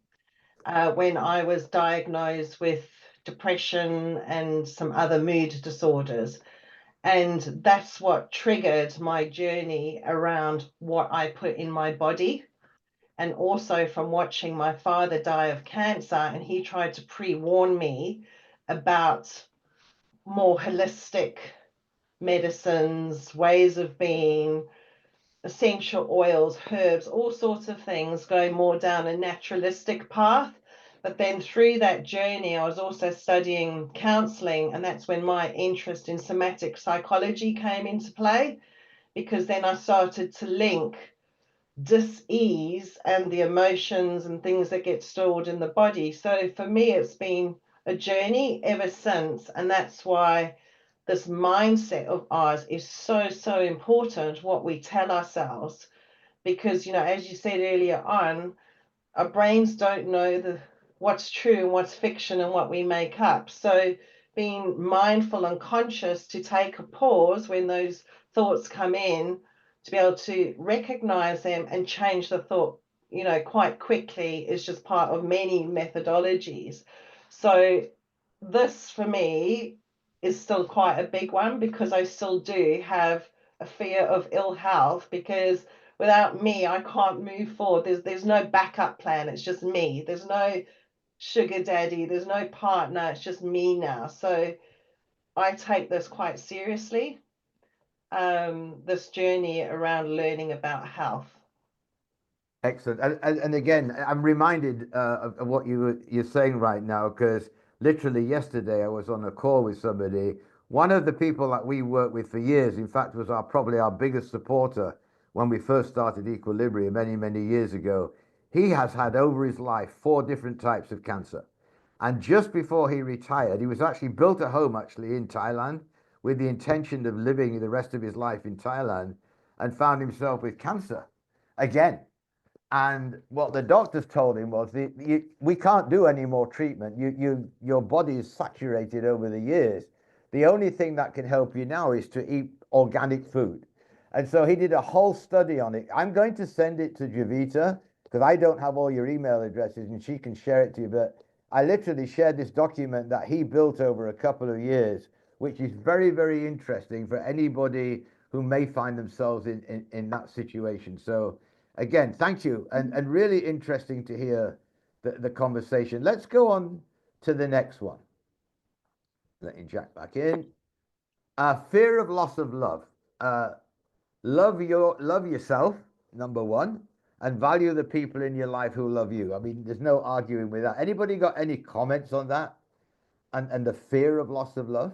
when I was diagnosed with depression and some other mood disorders. And that's what triggered my journey around what I put in my body. And also from watching my father die of cancer, and he tried to pre-warn me about more holistic medicines, ways of being, essential oils, herbs, all sorts of things, going more down a naturalistic path. But then through that journey, I was also studying counseling, and that's when my interest in somatic psychology came into play, because then I started to link dis-ease and the emotions and things that get stored in the body. So for me, it's been a journey ever since, and that's why this mindset of ours is so important, what we tell ourselves, because as you said earlier on, our brains don't know what's true and what's fiction and what we make up. So being mindful and conscious to take a pause when those thoughts come in, to be able to recognize them and change the thought quite quickly, is just part of many methodologies. So this for me is still quite a big one, because I still do have a fear of ill health, because without me I can't move forward. There's no backup plan. It's just me. There's no sugar daddy, there's no partner. It's just me now. So I take this quite seriously, this journey around learning about health. Excellent. And again, I'm reminded of what you're saying right now, because literally yesterday I was on a call with somebody. One of the people that we worked with for years, in fact, was probably our biggest supporter when we first started Equilibrium many years ago. he has had over his life 4 different types of cancer. And just before he retired, he was actually built a home actually in Thailand with the intention of living the rest of his life in Thailand, and found himself with cancer again. And what the doctors told him was, we can't do any more treatment. Your body is saturated over the years. The only thing that can help you now is to eat organic food. And so he did a whole study on it. I'm going to send it to Javita because I don't have all your email addresses and she can share it to you. But I literally shared this document that he built over a couple of years, which is very, very interesting for anybody who may find themselves in that situation. So again, thank you. And really interesting to hear the conversation. Let's go on to the next one. Letting Jack back in. Fear of loss of love. Love yourself, number one, and value the people in your life who love you. I mean, there's no arguing with that. Anybody got any comments on that? And the fear of loss of love?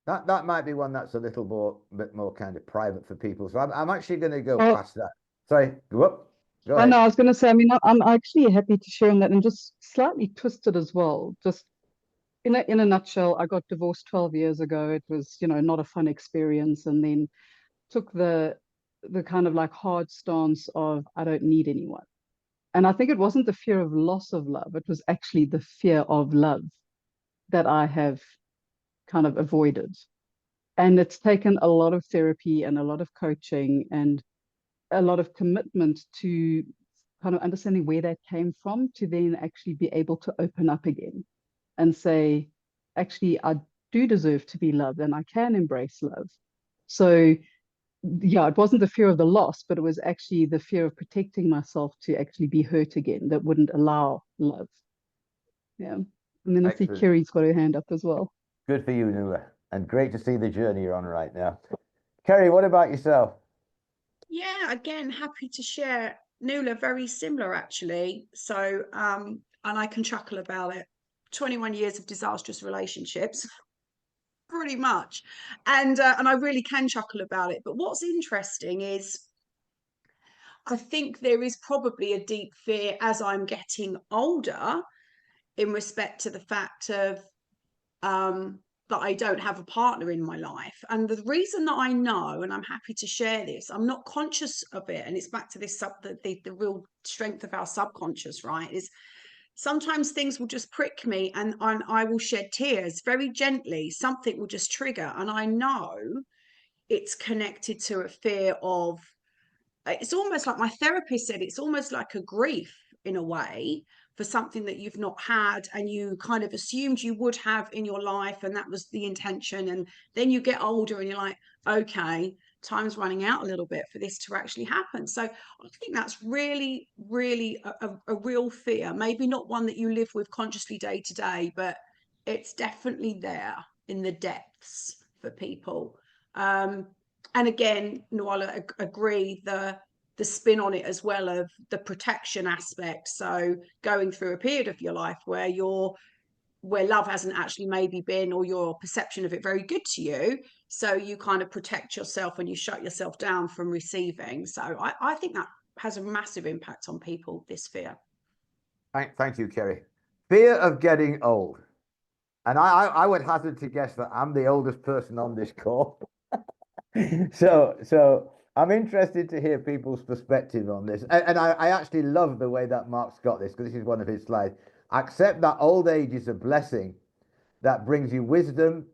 That might be one that's a little bit more kind of private for people. So I'm actually going to go past that. Sorry, go up. Go ahead. No, I was going to say, I mean, I'm actually happy to share in that, and just slightly twisted as well. Just in a nutshell, I got divorced 12 years ago. It was, not a fun experience, and then took the kind of like hard stance of I don't need anyone. And I think it wasn't the fear of loss of love, it was actually the fear of love that I have kind of avoided. And it's taken a lot of therapy and a lot of coaching and a lot of commitment to kind of understanding where that came from, to then actually be able to open up again and say, actually, I do deserve to be loved and I can embrace love. So yeah, it wasn't the fear of the loss, but it was actually the fear of protecting myself to actually be hurt again that wouldn't allow love. Yeah. And then I see Kiri's got her hand up as well. Good for you, Nuala. And great to see the journey you're on right now. Kerry, what about yourself? Yeah, again, happy to share. Nuala, very similar actually. So, and I can chuckle about it. 21 years of disastrous relationships, pretty much. And I really can chuckle about it. But what's interesting is I think there is probably a deep fear as I'm getting older in respect to the fact of that I don't have a partner in my life. And the reason that I know, and I'm happy to share this, I'm not conscious of it. And it's back to this the real strength of our subconscious, right? Is sometimes things will just prick me and I will shed tears very gently. Something will just trigger. And I know it's connected to a fear of, it's almost like my therapist said, it's almost like a grief in a way for something that you've not had and you kind of assumed you would have in your life, and that was the intention. And then you get older and you're like, okay, time's running out a little bit for this to actually happen. So I think that's really, really a real fear, maybe not one that you live with consciously day to day, but it's definitely there in the depths for people. And again, Nuala, agree, the spin on it as well of the protection aspect. So going through a period of your life where love hasn't actually maybe been, or your perception of it, very good to you, so you kind of protect yourself and you shut yourself down from receiving. So I think that has a massive impact on people, this fear. Thank you, Kerry. Fear of getting old. And I would hazard to guess that I'm the oldest person on this call. So I'm interested to hear people's perspective on this. And I actually love the way that Mark's got this, because this is one of his slides. Accept that old age is a blessing that brings you wisdom,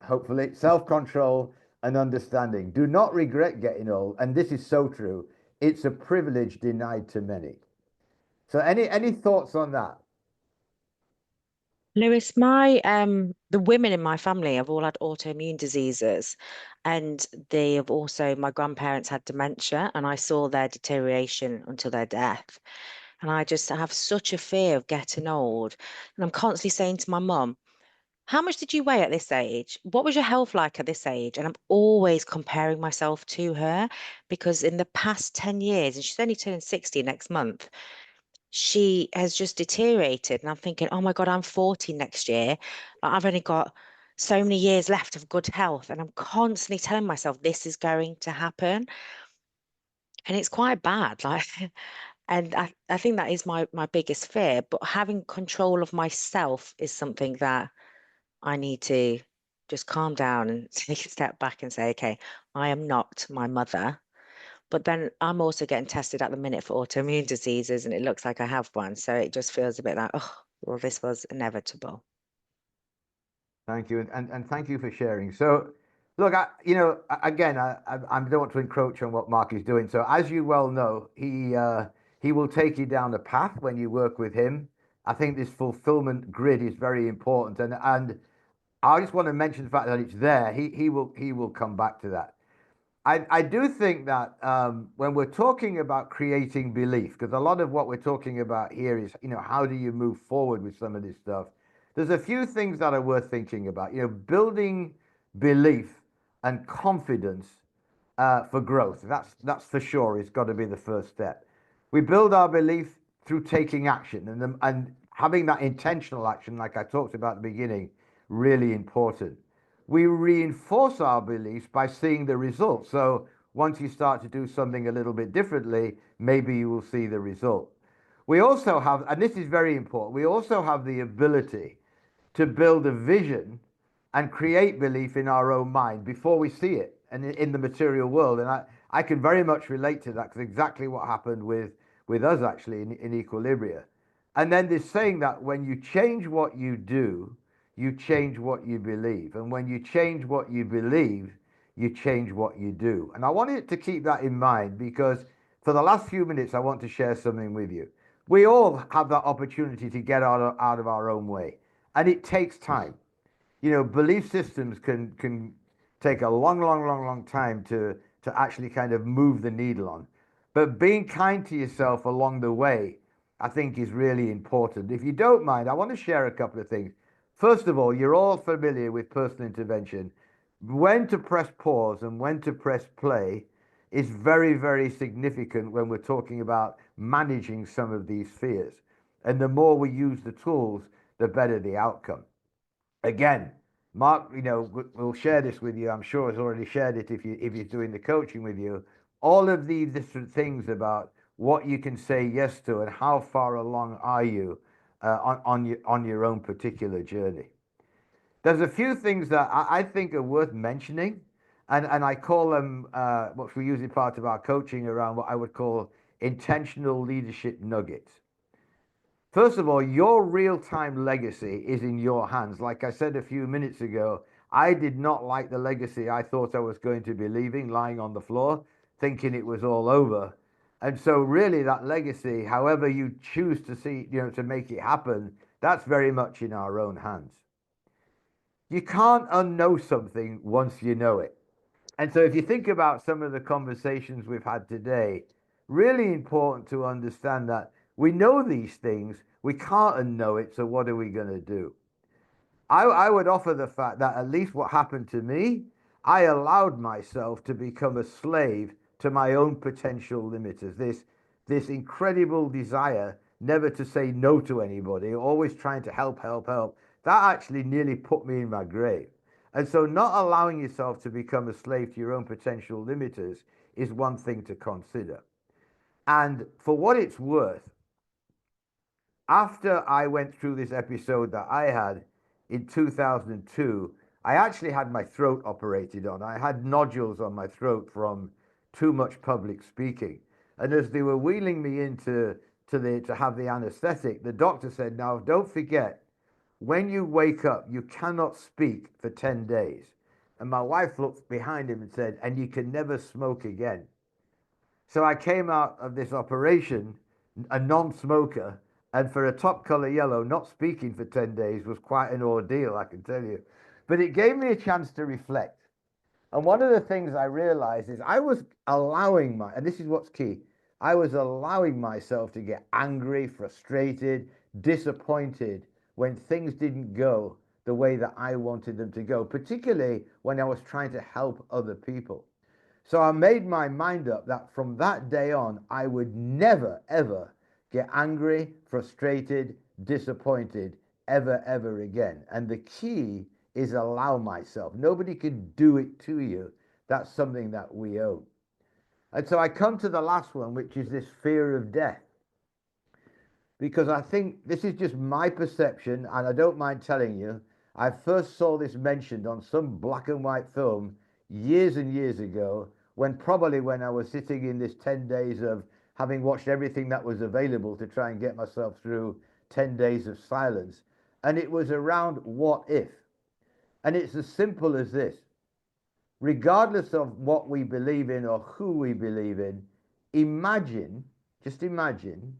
hopefully, self-control and understanding. Do not regret getting old. And this is so true. It's a privilege denied to many. So any thoughts on that? Lewis, the women in my family have all had autoimmune diseases, and they have also, my grandparents had dementia, and I saw their deterioration until their death. And I just have such a fear of getting old. And I'm constantly saying to my mum, how much did you weigh at this age? What was your health like at this age? And I'm always comparing myself to her, because in the past 10 years, and she's only turning 60 next month, she has just deteriorated. And I'm thinking, oh my God, I'm 40 next year. I've only got so many years left of good health, and I'm constantly telling myself this is going to happen, and it's quite bad. Like, and I think that is my biggest fear. But having control of myself is something that I need to just calm down and take a step back and say, okay, I am not my mother. But then I'm also getting tested at the minute for autoimmune diseases, and it looks like I have one. So it just feels a bit like, oh, well, this was inevitable. Thank you, and thank you for sharing. So, look, again, I don't want to encroach on what Mark is doing. So, as you well know, he will take you down a path when you work with him. I think this fulfillment grid is very important, and I just want to mention the fact that it's there. He will come back to that. I do think that when we're talking about creating belief, because a lot of what we're talking about here is, how do you move forward with some of this stuff? There's a few things that are worth thinking about. Building belief and confidence for growth. That's for sure. It's got to be the first step. We build our belief through taking action and having that intentional action, like I talked about at the beginning, really important. We reinforce our beliefs by seeing the results. So once you start to do something a little bit differently, maybe you will see the result. We also have, and this is very important, we also have the ability to build a vision and create belief in our own mind before we see it and in the material world. And I can very much relate to that, because exactly what happened with us actually in Equilibria. And then this saying that when you change what you do, you change what you believe. And when you change what you believe, you change what you do. And I wanted to keep that in mind, because for the last few minutes, I want to share something with you. We all have that opportunity to get out of our own way, and it takes time. Belief systems can take a long time to actually kind of move the needle on. But being kind to yourself along the way, I think, is really important. If you don't mind, I want to share a couple of things. First of all, you're all familiar with personal intervention. When to press pause and when to press play is very, very significant when we're talking about managing some of these fears. And the more we use the tools, the better the outcome. Again, Mark, we'll share this with you. I'm sure he's already shared it if he's doing the coaching with you. All of these different things about what you can say yes to and how far along are you on your own particular journey. There's a few things that I think are worth mentioning, and I call them what we use in part of our coaching around what I would call intentional leadership nuggets. First of all, your real-time legacy is in your hands. Like I said a few minutes ago, I did not like the legacy I thought I was going to be leaving, lying on the floor, thinking it was all over. And so really that legacy, however you choose to see, to make it happen, that's very much in our own hands. You can't unknow something once you know it. And so if you think about some of the conversations we've had today, really important to understand that we know these things, we can't unknow it, so what are we going to do? I would offer the fact that at least what happened to me, I allowed myself to become a slave to my own potential limiters. This incredible desire never to say no to anybody, always trying to help, that actually nearly put me in my grave. And so not allowing yourself to become a slave to your own potential limiters is one thing to consider. And for what it's worth, after I went through this episode that I had in 2002, I actually had my throat operated on. I had nodules on my throat from too much public speaking. And as they were wheeling me into to have the anesthetic, the doctor said, now, don't forget, when you wake up, you cannot speak for 10 days. And my wife looked behind him and said, and you can never smoke again. So I came out of this operation a non-smoker, and for a top color yellow, not speaking for 10 days was quite an ordeal, I can tell you. But it gave me a chance to reflect. And one of the things I realized is I was allowing and this is what's key, I was allowing myself to get angry, frustrated, disappointed when things didn't go the way that I wanted them to go, particularly when I was trying to help other people. So I made my mind up that from that day on, I would never, ever get angry, frustrated, disappointed, ever again. And the key is allow myself. Nobody can do it to you. That's something that we own. And so I come to the last one, which is this fear of death. Because I think this is just my perception, and I don't mind telling you, I first saw this mentioned on some black and white film years and years ago, when I was sitting in this 10 days of having watched everything that was available to try and get myself through 10 days of silence. And it was around what if. And it's as simple as this. Regardless of what we believe in or who we believe in, just imagine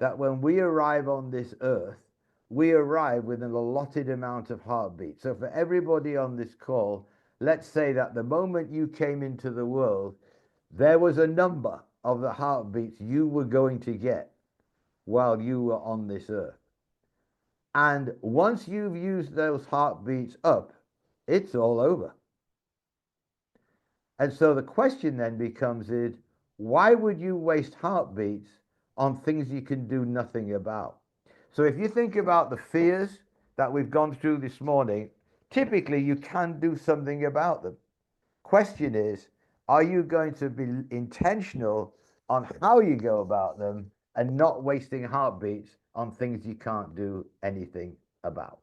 that when we arrive on this earth, we arrive with an allotted amount of heartbeats. So for everybody on this call, let's say that the moment you came into the world, there was a number of the heartbeats you were going to get while you were on this earth. And once you've used those heartbeats up, it's all over. And so the question then becomes is, why would you waste heartbeats on things you can do nothing about? So if you think about the fears that we've gone through this morning, typically you can do something about them. Question is, are you going to be intentional on how you go about them and not wasting heartbeats on things you can't do anything about?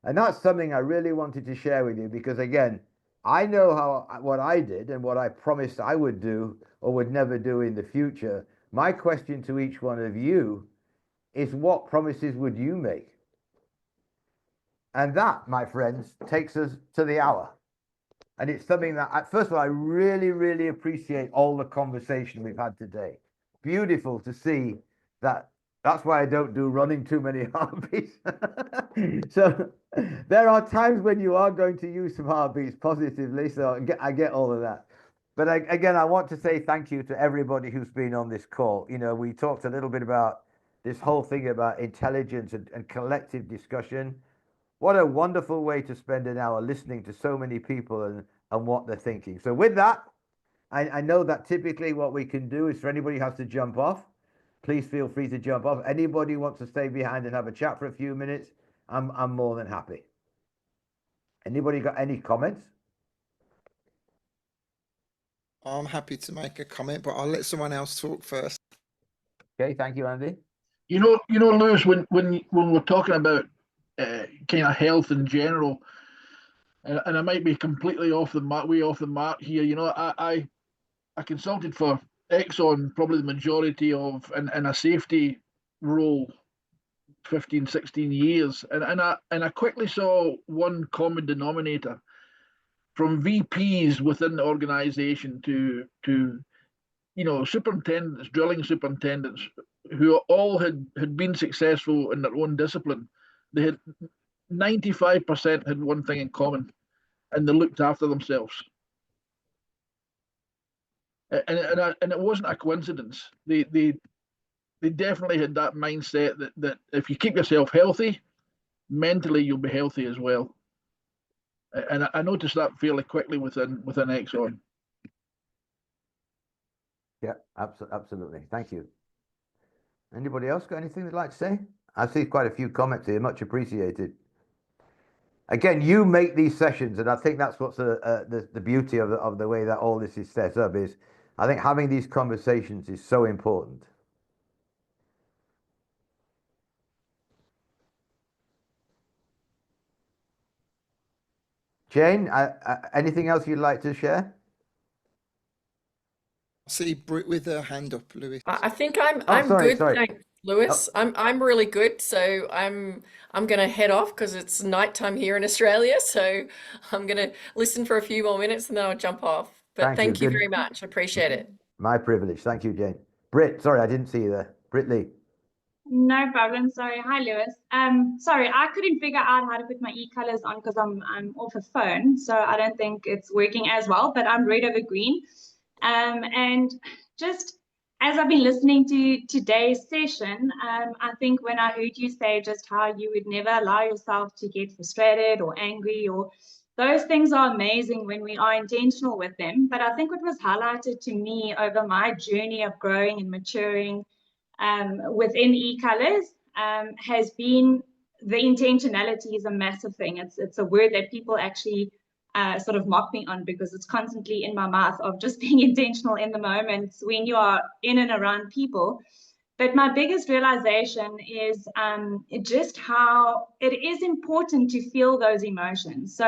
And that's something I really wanted to share with you, because again, I know what I did and what I promised I would do or would never do in the future. My question to each one of you is, what promises would you make? And that, my friends, takes us to the hour. And it's something that, first of all, I really, really appreciate all the conversation we've had today. Beautiful to see that. That's why I don't do running too many heartbeats. So there are times when you are going to use some heartbeats positively. So I get all of that. But again, I want to say thank you to everybody who's been on this call. You know, we talked a little bit about this whole thing about intelligence and collective discussion. What a wonderful way to spend an hour listening to so many people and what they're thinking. So with that, I know that typically what we can do is, for anybody who has to jump off, please feel free to jump off. Anybody who wants to stay behind and have a chat for a few minutes, I'm more than happy. Anybody got any comments? I'm happy to make a comment, but I'll let someone else talk first. Okay, thank you, Andy. You know, Lewis, when we're talking about kind of health in general, and I might be completely way off the mark here. You know, I consulted for Exxon probably the majority of in a safety role 15, 16 years. And I quickly saw one common denominator from VPs within the organization to superintendents, drilling superintendents, who all had been successful in their own discipline. They had 95% had one thing in common, and they looked after themselves. And it wasn't a coincidence. They definitely had that mindset that if you keep yourself healthy, mentally you'll be healthy as well. And I noticed that fairly quickly within Exxon. Yeah, absolutely. Thank you. Anybody else got anything they'd like to say? I see quite a few comments here. Much appreciated. Again, you make these sessions, and I think that's what's the beauty of the way that all this is set up is, I think having these conversations is so important. Jane, anything else you'd like to share? I see Brit with her hand up, Lewis. I think I'm sorry. good, thanks, Lewis. I'm really good. So I'm gonna head off because it's nighttime here in Australia. So I'm gonna listen for a few more minutes and then I'll jump off. But thank you very much. I appreciate it. My privilege. Thank you, Jane. Brit, sorry, I didn't see you there. Brit Lee. No problem. Sorry. Hi, Lewis. Sorry, I couldn't figure out how to put my e-colors on because I'm off a phone, so I don't think it's working as well. But I'm red over green. And just as I've been listening to today's session, I think when I heard you say just how you would never allow yourself to get frustrated or angry, or those things are amazing when we are intentional with them. But I think what was highlighted to me over my journey of growing and maturing within e-colors has been the intentionality is a massive thing. It's a word that people actually sort of mock me on because it's constantly in my mouth of just being intentional in the moment when you are in and around people. But my biggest realization is just how it is important to feel those emotions. So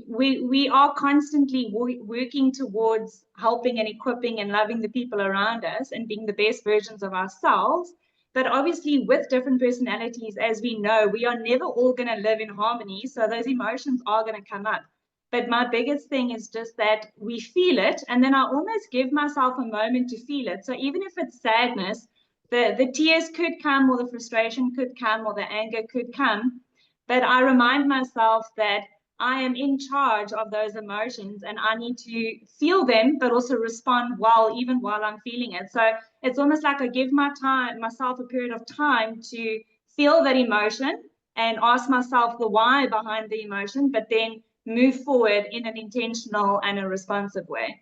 we are constantly working towards helping and equipping and loving the people around us and being the best versions of ourselves. But obviously, with different personalities, as we know, we are never all going to live in harmony. So those emotions are going to come up. But my biggest thing is just that we feel it. And then I almost give myself a moment to feel it. So even if it's sadness, the tears could come, or the frustration could come, or the anger could come. But I remind myself that I am in charge of those emotions and I need to feel them, but also respond even while I'm feeling it. So it's almost like I give myself a period of time to feel that emotion and ask myself the why behind the emotion, but then move forward in an intentional and a responsive way.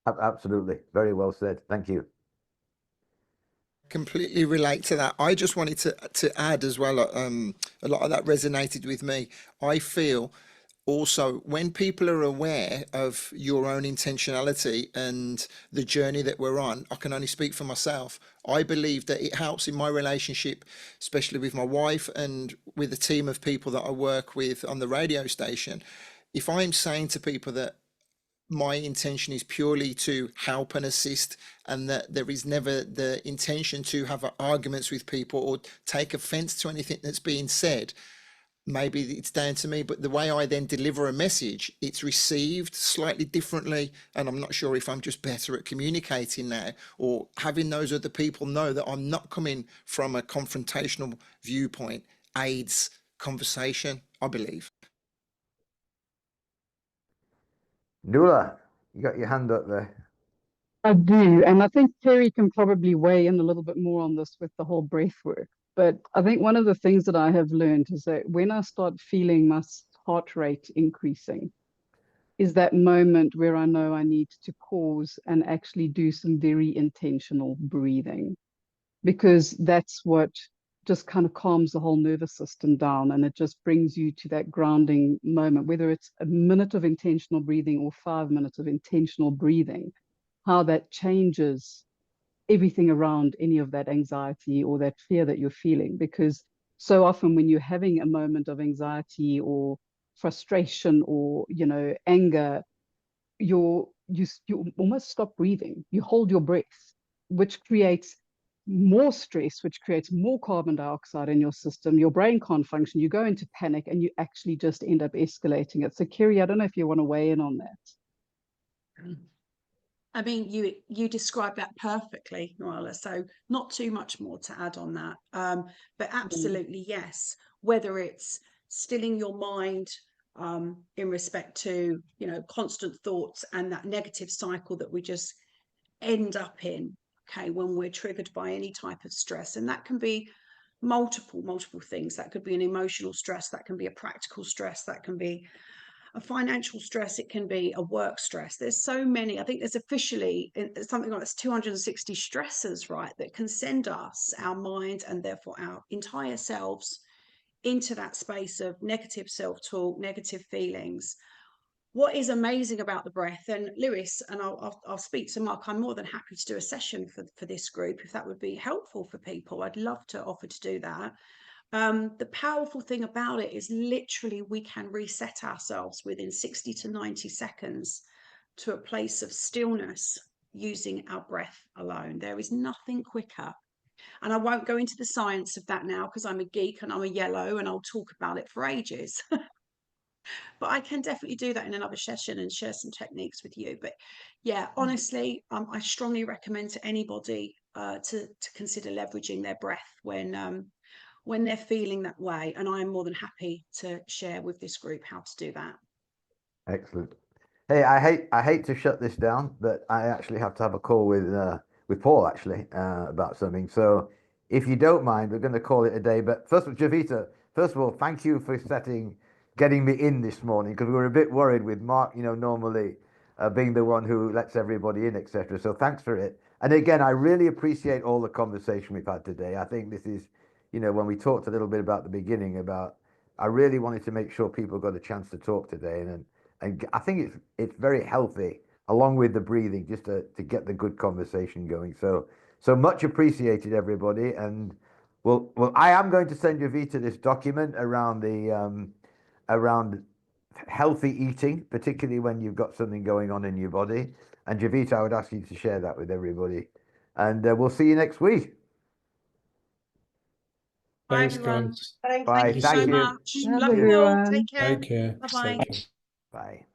Absolutely. Very well said. Thank you. Completely relate to that. I just wanted to add as well, a lot of that resonated with me. I feel also when people are aware of your own intentionality and the journey that we're on, I can only speak for myself. I believe that it helps in my relationship, especially with my wife and with the team of people that I work with on the radio station. If I'm saying to people that my intention is purely to help and assist, and that there is never the intention to have arguments with people or take offense to anything that's being said, maybe it's down to me, but the way I then deliver a message, it's received slightly differently. And I'm not sure if I'm just better at communicating now, or having those other people know that I'm not coming from a confrontational viewpoint aids conversation, I believe. Nuala, you got your hand up there. I do. And I think Terry can probably weigh in a little bit more on this with the whole breath work. But I think one of the things that I have learned is that when I start feeling my heart rate increasing, is that moment where I know I need to pause and actually do some very intentional breathing, because that's what just kind of calms the whole nervous system down, and it just brings you to that grounding moment, whether it's a minute of intentional breathing or 5 minutes of intentional breathing, how that changes everything around any of that anxiety or that fear that you're feeling. Because so often when you're having a moment of anxiety or frustration or anger, you almost stop breathing. You hold your breath, which creates more stress, which creates more carbon dioxide in your system. Your brain can't function. You go into panic and you actually just end up escalating it. So Kerry, I don't know if you want to weigh in on that. I mean, you described that perfectly, Noella. So not too much more to add on that. But absolutely, yes. Whether it's stilling your mind in respect to, constant thoughts and that negative cycle that we just end up in, okay, when we're triggered by any type of stress. And that can be multiple things. That could be an emotional stress, that can be a practical stress, that can be a financial stress, it can be a work stress. There's so many. I think there's officially something like 260 stressors, right, that can send us, our mind, and therefore our entire selves, into that space of negative self-talk, negative feelings. What is amazing about the breath, and Lewis, and I'll speak to Mark, I'm more than happy to do a session for this group if that would be helpful for people. I'd love to offer to do that. The powerful thing about it is literally we can reset ourselves within 60 to 90 seconds to a place of stillness using our breath alone. There is nothing quicker. And I won't go into the science of that now because I'm a geek and I'm a yellow and I'll talk about it for ages. But I can definitely do that in another session and share some techniques with you. But yeah, honestly, I strongly recommend to anybody to consider leveraging their breath when they're feeling that way. And I'm more than happy to share with this group how to do that. Excellent. Hey, I hate to shut this down, but I actually have to have a call with Paul actually about something. So if you don't mind, we're going to call it a day. But first of all, Javita, first of all, thank you for getting me in this morning, because we were a bit worried with Mark, normally being the one who lets everybody in, etc. So thanks for it. And again, I really appreciate all the conversation we've had today. I think this is you know, when we talked a little bit about the beginning about, I really wanted to make sure people got a chance to talk today, and I think it's very healthy along with the breathing, just to get the good conversation going. So much appreciated, everybody. And well, I am going to send Jovita this document around the around healthy eating, particularly when you've got something going on in your body. And Jovita, I would ask you to share that with everybody. And we'll see you next week. Bye, Thanks, everyone. guys. Thanks. Bye. Thank you so Thank you. much. Bye, Love you all. everyone. Take care. Take care. Bye bye. Stay. Bye.